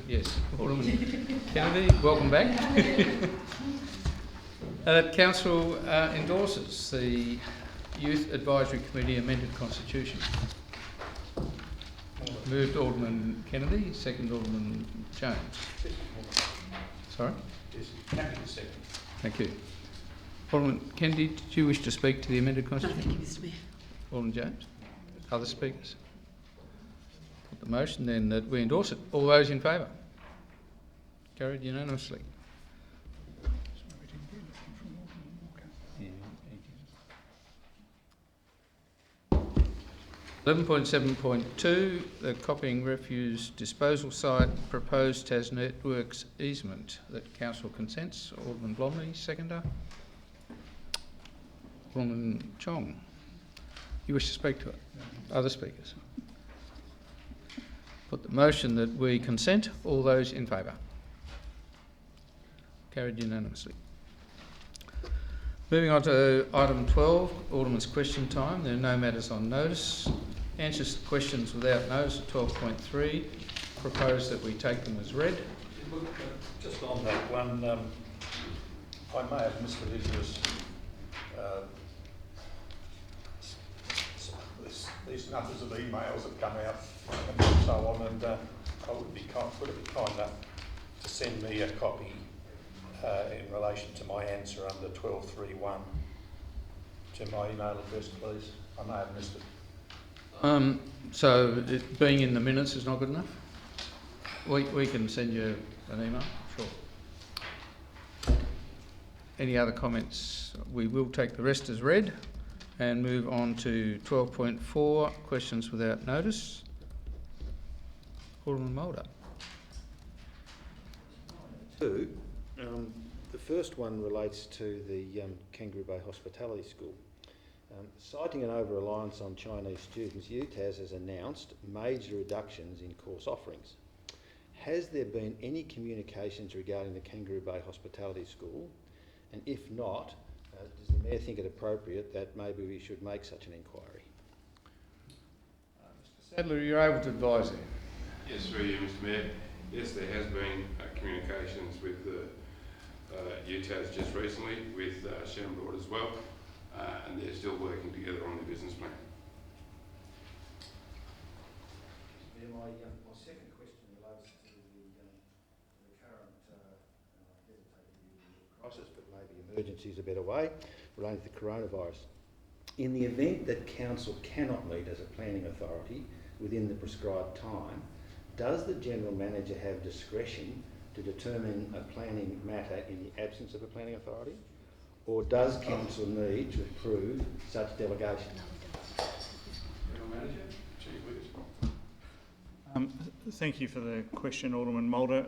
Yes, Alderman Kennedy, welcome back. That Council endorses the Youth Advisory Committee amended constitution. Moved Alderman Kennedy, second Alderman Jones. Sorry? Happy to second. Thank you. Alderman Kennedy, did you wish to speak to the amended constitution? No, thank you, Mr Mayor. Alderman Jones? Other speakers? the motion then that we endorse it. All those in favour? Carried unanimously. 11.7.2, the copying refuse disposal site, proposed Tas Networks easement. That council consents. Alderman Blomley, seconder. Alderman Chong, you wish to speak to it? Other speakers? Put the motion that we consent. All those in favour? Carried unanimously. Moving on to item 12, Alderman's question time. There are no matters on notice. Answers to questions without notice at 12.3. Propose that we take them as read. Look, just on that one, I may have misled these numbers of emails that come out and so on, and would it be kind enough to send me a copy in relation to my answer under 12.3.1 to my email address, please? I may have missed it. So it being in the minutes is not good enough? We can send you an email, sure. Any other comments? We will take the rest as read and move on to 12.4, questions without notice. Alderman Mulder. Two. The first one relates to the Kangaroo Bay Hospitality School. Citing an over-reliance on Chinese students, UTAS has announced major reductions in course offerings. Has there been any communications regarding the Kangaroo Bay Hospitality School? And if not, does the Mayor think it appropriate that maybe we should make such an inquiry? Mr Sadler, you're able to advise there. Yes, through you, Mr Mayor. Yes, there has been communications with UTAS just recently, with Shannon Broad as well. And they're still working together on the business plan. My second question relates to the current crisis, but maybe emergency is a better way, relating to the coronavirus. In the event that council cannot meet as a planning authority within the prescribed time, does the General Manager have discretion to determine a planning matter in the absence of a planning authority? Or does council need to approve such delegation? Thank you for the question, Alderman Mulder.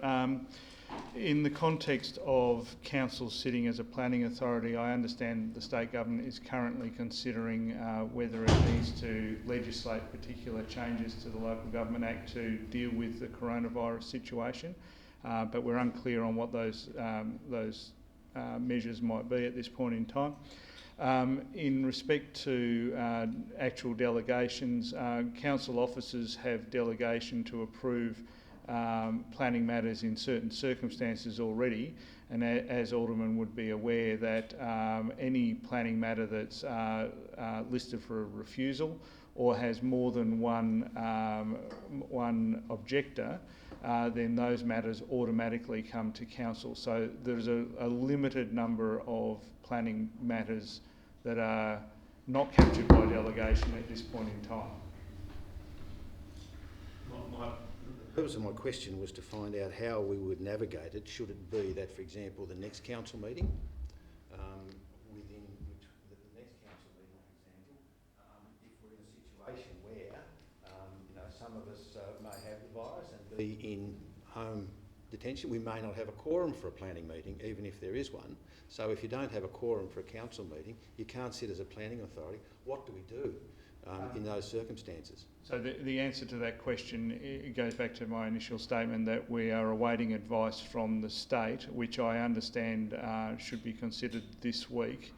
In the context of council sitting as a planning authority, I understand the state government is currently considering whether it needs to legislate particular changes to the Local Government Act to deal with the coronavirus situation, but we're unclear on what those measures might be at this point in time. In respect to actual delegations, council officers have delegation to approve planning matters in certain circumstances already, and as Alderman would be aware that any planning matter that's listed for a refusal or has more than one objector, then those matters automatically come to council. So there's a limited number of planning matters that are not captured by delegation at this point in time. The purpose of my question was to find out how we would navigate it, should it be that, for example, the next council meeting, the next council meeting, for example, if we're in a situation where some of us may have the virus and be in home detention, we may not have a quorum for a planning meeting, even if there is one. So if you don't have a quorum for a council meeting, you can't sit as a planning authority. What do we do in those circumstances? So the answer to that question, it goes back to my initial statement that we are awaiting advice from the state, which I understand should be considered this week,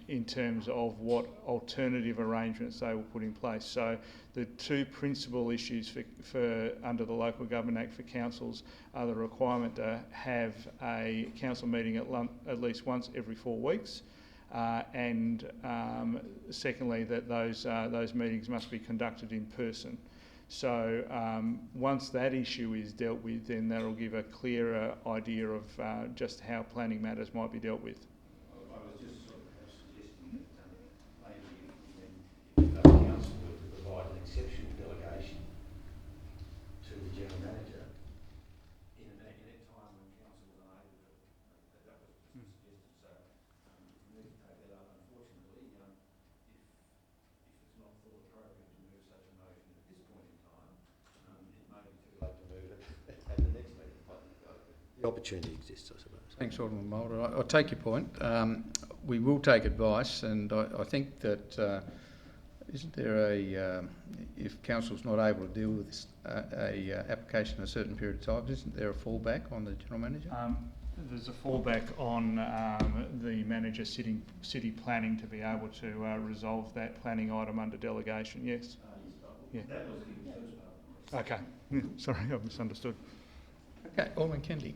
in terms of what alternative arrangements they will put in place. So the two principal issues for under the Local Government Act for councils are the requirement to have a council meeting at least once every 4 weeks, and secondly that those meetings must be conducted in person. So once that issue is dealt with, then that will give a clearer idea of just how planning matters might be dealt with. I was just sort of suggesting that maybe if the council were to provide an exceptional delegation The opportunity exists, I suppose. Thanks, Alderman Mulder. I take your point. We will take advice, and I think that isn't there if council's not able to deal with this, application in a certain period of time, isn't there a fallback on the general manager? There's a fallback on the manager city planning to be able to resolve that planning item under delegation. Yes. Yeah. Okay. Sorry, I've misunderstood. Okay, Alderman Kennedy.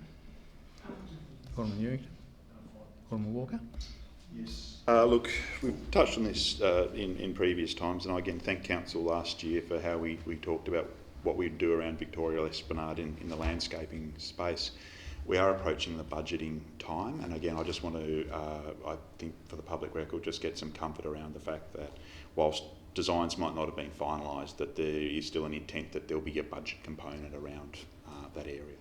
Alderman Newington. Alderman Walker. Yes. Look, we've touched on this in previous times, and I again thank Council last year for how we talked about what we'd do around Victoria Esplanade in the landscaping space. We are approaching the budgeting time, and again I just want to, I think for the public record, just get some comfort around the fact that whilst designs might not have been finalised, that there is still an intent that there'll be a budget component around that area.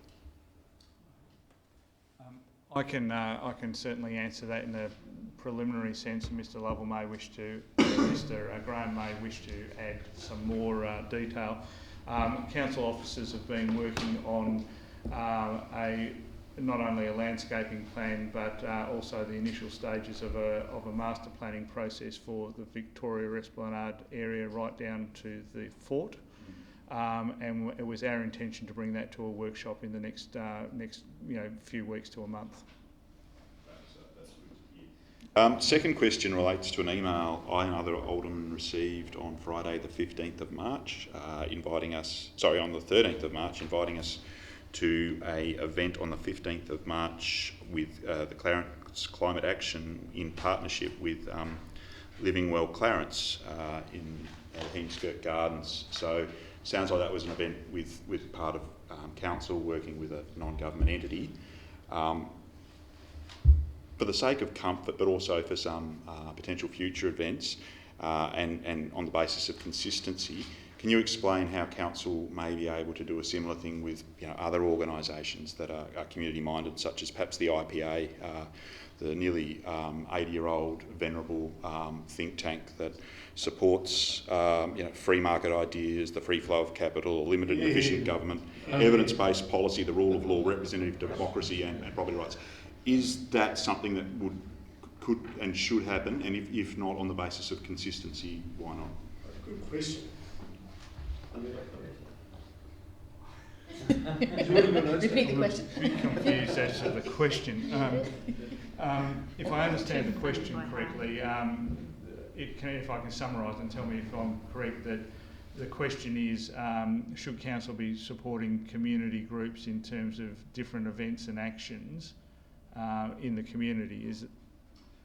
I can certainly answer that in a preliminary sense, and Mr. Lovell may wish to, Mr. Graham may wish to add some more detail. Council officers have been working on not only a landscaping plan, but also the initial stages of a master planning process for the Victoria Esplanade area right down to the fort. And it was our intention to bring that to a workshop in the next few weeks to a month. Second question relates to an email I and other aldermen received on Friday the 15th of March, on the 13th of March, inviting us to a event on the 15th of March with the Clarence Climate Action in partnership with Living Well Clarence in Heemskirk Gardens. So sounds like that was an event with part of council working with a non-government entity. For the sake of comfort, but also for some potential future events, and on the basis of consistency, can you explain how council may be able to do a similar thing with other organisations that are community-minded, such as perhaps the IPA, the nearly 80-year-old venerable think tank that supports free market ideas, the free flow of capital, limited and efficient government, evidence-based policy, the rule of law, representative democracy, and property rights. Is that something that could and should happen? And if not, on the basis of consistency, why not? Good question. Repeat the question. I'm a bit confused as to the question. If I understand the question correctly, if I can summarise and tell me if I'm correct, that the question is, should council be supporting community groups in terms of different events and actions in the community? Is it?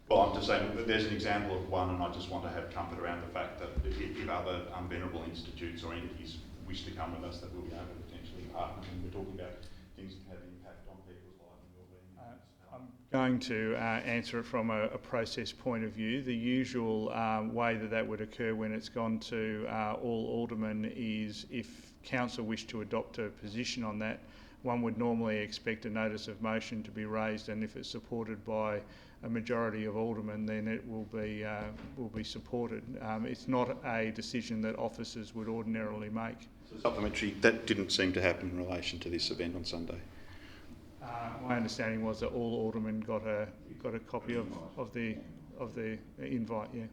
Well, I'm just saying that there's an example of one, and I just want to have comfort around the fact that if other venerable institutes or entities wish to come with us, that we'll be able to potentially partner. And we're talking about things that have impact on people's lives and well-being. I'm going to answer it from a process point of view. The usual way that would occur when it's gone to all aldermen is if council wish to adopt a position on that, one would normally expect a notice of motion to be raised, and if it's supported by a majority of aldermen, then it will be supported. It's not a decision that officers would ordinarily make. So supplementary, that didn't seem to happen in relation to this event on Sunday. My understanding was that all aldermen got a copy of the invite. Yeah,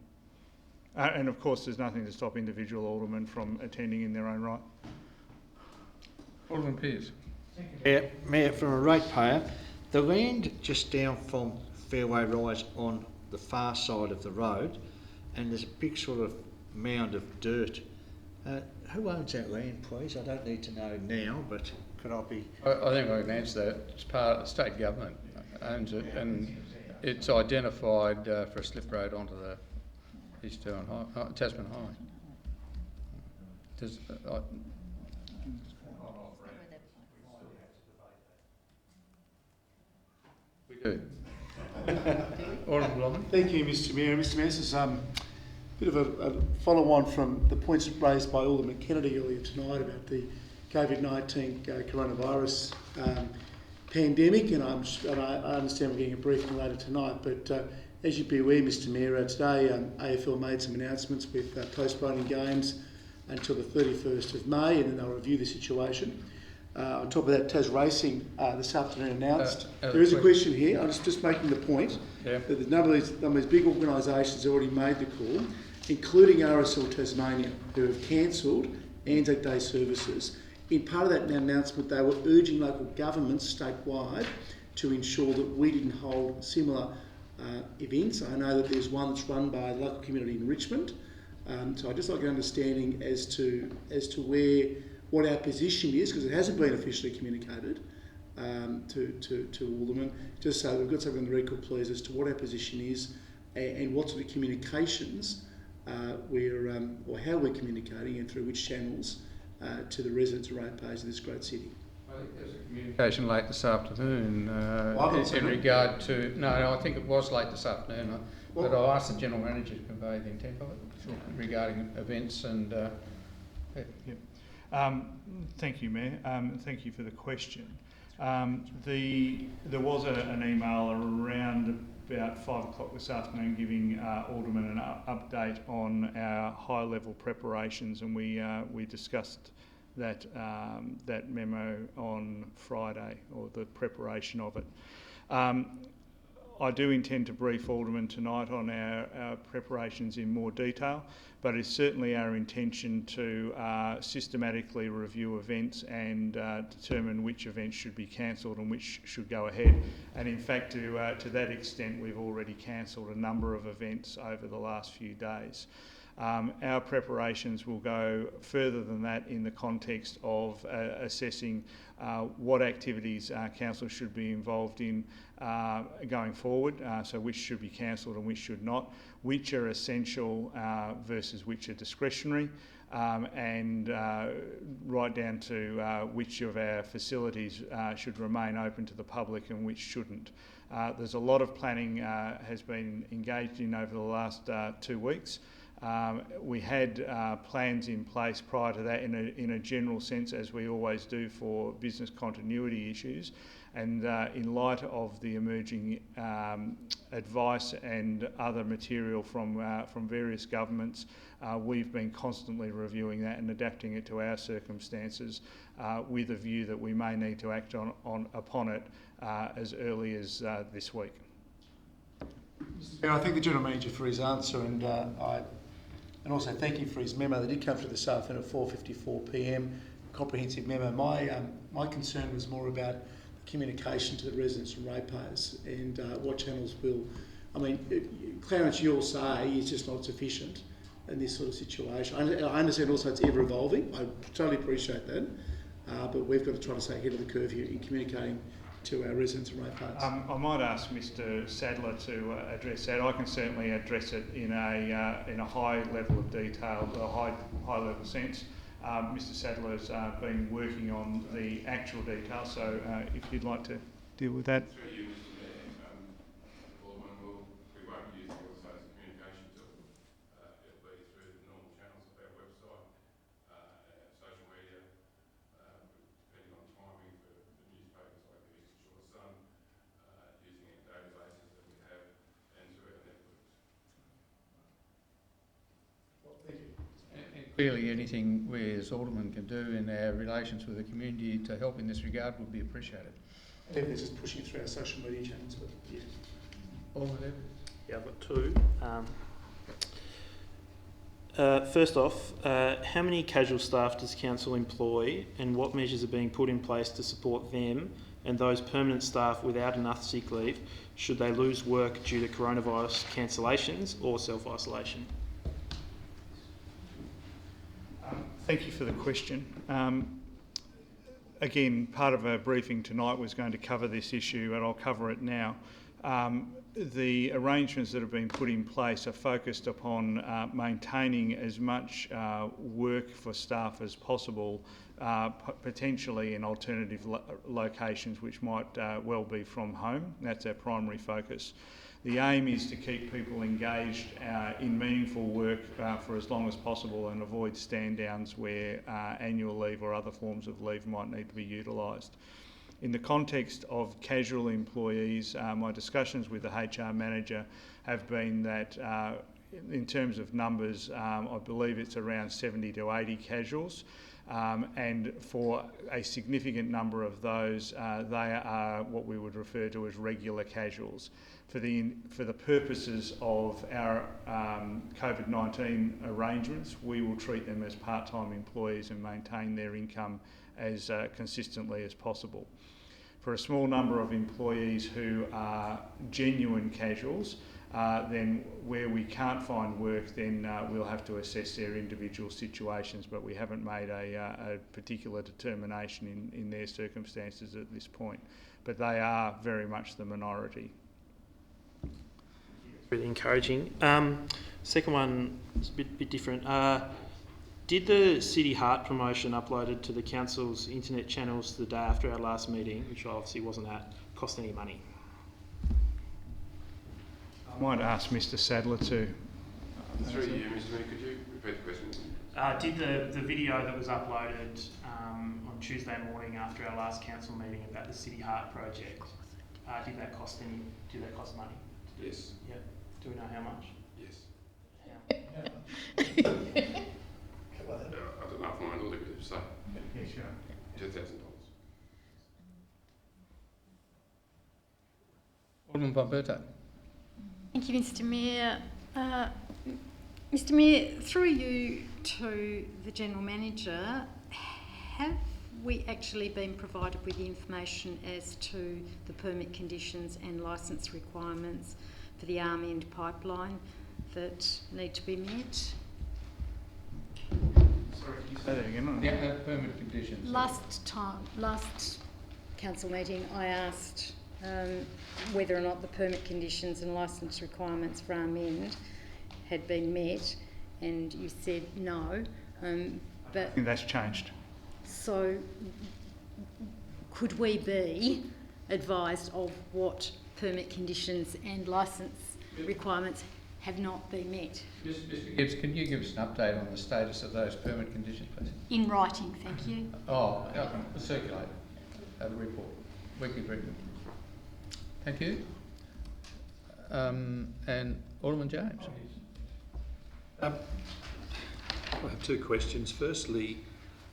and of course, there's nothing to stop individual aldermen from attending in their own right. Alderman Pearce. Mayor, from a ratepayer, the land just down from Fairway Rise on the far side of the road, and there's a big sort of mound of dirt. Who owns that land, please? I don't need to know now, but could I be... I think I can answer that. It's part of the state government owns it, and it's identified for a slip road onto the Eastern Tasman Highway. We do. Thank you, Mr Mayor. Mr Mayor, this is a bit of a follow-on from the points raised by Alderman Kennedy earlier tonight about the COVID-19 coronavirus pandemic, and I understand we're getting a briefing later tonight, but as you'd be aware, Mr Mayor, today AFL made some announcements with postponing games until the 31st of May, and then they'll review the situation. On top of that, Tas Racing this afternoon announced. There is a question here. I'm just making the point Yeah. that a number of these big organisations have already made the call, including RSL Tasmania, who have cancelled Anzac Day services. In part of that announcement, they were urging local governments statewide to ensure that we didn't hold similar events. I know that there's one that's run by the local community in Richmond. So I'd just like an understanding as to what our position is, because it hasn't been officially communicated to Alderman. Just so we've got something on the record, please, as to what our position is and what sort of communications or how we're communicating and through which channels to the residents and ratepayers of this great city. I think there's a communication late this afternoon in it. regard to... No, I think it was late this afternoon, but I asked the General Manager to convey the intent of it regarding events and... Thank you, Mayor. Thank you for the question. There was an email around about 5 o'clock this afternoon giving Alderman an update on our high-level preparations, and we discussed that memo on Friday, or the preparation of it. I do intend to brief Alderman tonight on our preparations in more detail, but it's certainly our intention to systematically review events and determine which events should be cancelled and which should go ahead. And in fact, to that extent, we've already cancelled a number of events over the last few days. Our preparations will go further than that in the context of assessing what activities council should be involved in going forward, so which should be cancelled and which should not, which are essential versus which are discretionary, and right down to which of our facilities should remain open to the public and which shouldn't. There's a lot of planning has been engaged in over the last 2 weeks. We had plans in place prior to that in a general sense, as we always do for business continuity issues, and in light of the emerging advice and other material from various governments, we've been constantly reviewing that and adapting it to our circumstances, with a view that we may need to act upon it as early as this week. Yeah, I thank the General Manager for his answer, and also thank you for his memo that did come through this afternoon at 4:54 p.m. Comprehensive memo. My concern was more about communication to the residents and ratepayers and what channels will... I mean, Clarence, you'll say is just not sufficient in this sort of situation. I understand also it's ever evolving. I totally appreciate that, but we've got to try to stay ahead of the curve here in communicating to our residents and ratepayers. I might ask Mr. Sadler to address that. I can certainly address it in a high level of detail, a high level sense. Mr. Sadler's been working on the actual details, so if you'd like to deal with that. Through you, Mr. Mayor, Alderman, we won't use the Australian communication tool. It'll be through the normal channels of our website, social media, depending on timing for the newspapers like the Eastern Shore Sun, using our databases that we have, and through our networks. Well, thank you. Clearly, anything we as Alderman can do in our relations with the community to help in this regard would be appreciated. Definitely just pushing through our social media channels, but yeah. Alderman? Yeah, I've got two. First off, how many casual staff does council employ, and what measures are being put in place to support them and those permanent staff without enough sick leave should they lose work due to coronavirus cancellations or self-isolation? Thank you for the question. Again, part of our briefing tonight was going to cover this issue, and I'll cover it now. The arrangements that have been put in place are focused upon maintaining as much work for staff as possible, potentially in alternative locations which might well be from home. That's our primary focus. The aim is to keep people engaged in meaningful work for as long as possible and avoid stand-downs where annual leave or other forms of leave might need to be utilised. In the context of casual employees, my discussions with the HR manager have been that in terms of numbers, I believe it's around 70 to 80 casuals. And for a significant number of those, they are what we would refer to as regular casuals. For the purposes of our COVID-19 arrangements, we will treat them as part-time employees and maintain their income as consistently as possible. For a small number of employees who are genuine casuals, then where we can't find work, then we'll have to assess their individual situations, but we haven't made a particular determination in their circumstances at this point. But they are very much the minority. Really encouraging. Second one is a bit different. Did the City Heart promotion uploaded to the Council's internet channels the day after our last meeting, which I obviously wasn't at, cost any money? I might ask Mr Sadler to... Through you, Mr Mayor, could you repeat the question? Did the video that was uploaded on Tuesday morning after our last council meeting about the City Heart project, did that cost money? Yes. Yeah. Do we know how much? Yes. How? I don't know if I'm under liberty to say. Yeah, sure. $2,000. Alderman Bomberto. Thank you, Mr Mayor. Mr Mayor, through you to the General Manager, have we actually been provided with the information as to the permit conditions and licence requirements for the arm end pipeline that need to be met? Sorry, can you say that again? Yeah, permit conditions. Last council meeting, I asked whether or not the permit conditions and licence requirements for arm end had been met, and you said no. But I think that's changed. So, could we be advised of what permit conditions and licence requirements have not been met? Mr Gibbs, can you give us an update on the status of those permit conditions, please? In writing, thank you. Oh, circulate the report, weekly briefing. Thank you. And Alderman James. I have two questions. Firstly,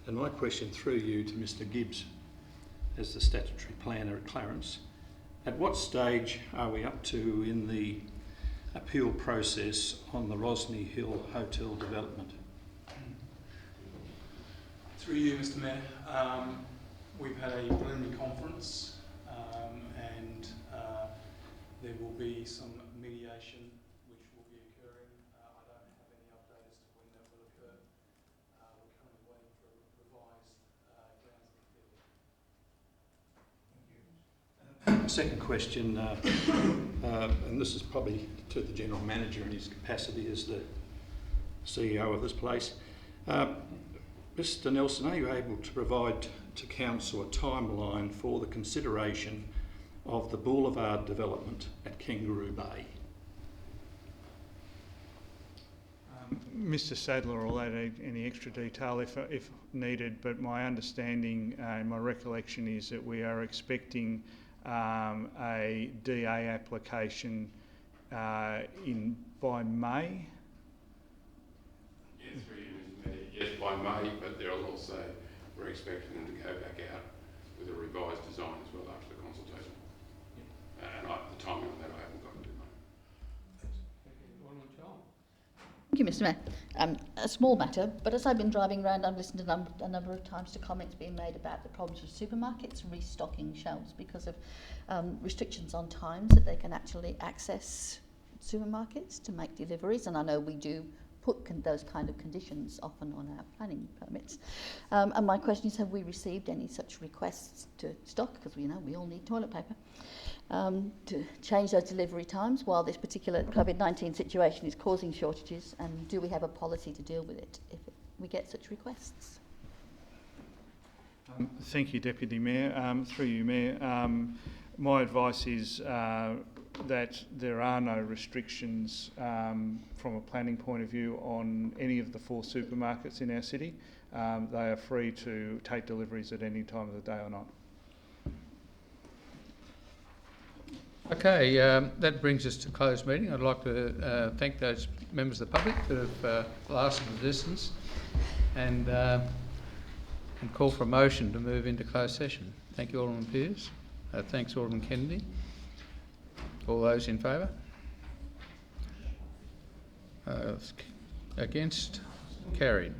and my question through you to Mr Gibbs as the statutory planner at Clarence, at what stage are we up to in the appeal process on the Rosny Hill Hotel development? Through you, Mr Mayor, we've had a preliminary conference and there will be some mediation which will be occurring. I don't have any update as to when that will occur. We're currently waiting for a revised grounds of appeal. Second question, and this is probably to the General Manager in his capacity as the CEO of this place. Mr Nelson, are you able to provide to Council a timeline for the consideration of the Boulevard development at Kangaroo Bay? Mr Sadler will add any extra detail if needed, but my understanding and my recollection is that we are expecting a DA application by May. Yes, yes, by May, but there'll also, we're expecting them to go back out with a revised design as well after the consultation. And the timing on that I haven't got to do. Thank you, Mr Mayor. A small matter, but as I've been driving around, I've listened to a number of times to comments being made about the problems with supermarkets restocking shelves because of restrictions on times that they can actually access supermarkets to make deliveries, and I know we do put those kind of conditions often on our planning permits. And my question is, have we received any such requests to stock, because we know we all need toilet paper, to change those delivery times while this particular COVID-19 situation is causing shortages, and do we have a policy to deal with it if we get such requests? Thank you, Deputy Mayor. Through you, Mayor. My advice is that there are no restrictions from a planning point of view on any of the 4 supermarkets in our city. They are free to take deliveries at any time of the day or night. Okay, that brings us to closed meeting. I'd like to thank those members of the public that have lasted the distance, and call for a motion to move into closed session. Thank you, Alderman Pearce. Thanks, Alderman Kennedy. All those in favour? Against? Carried.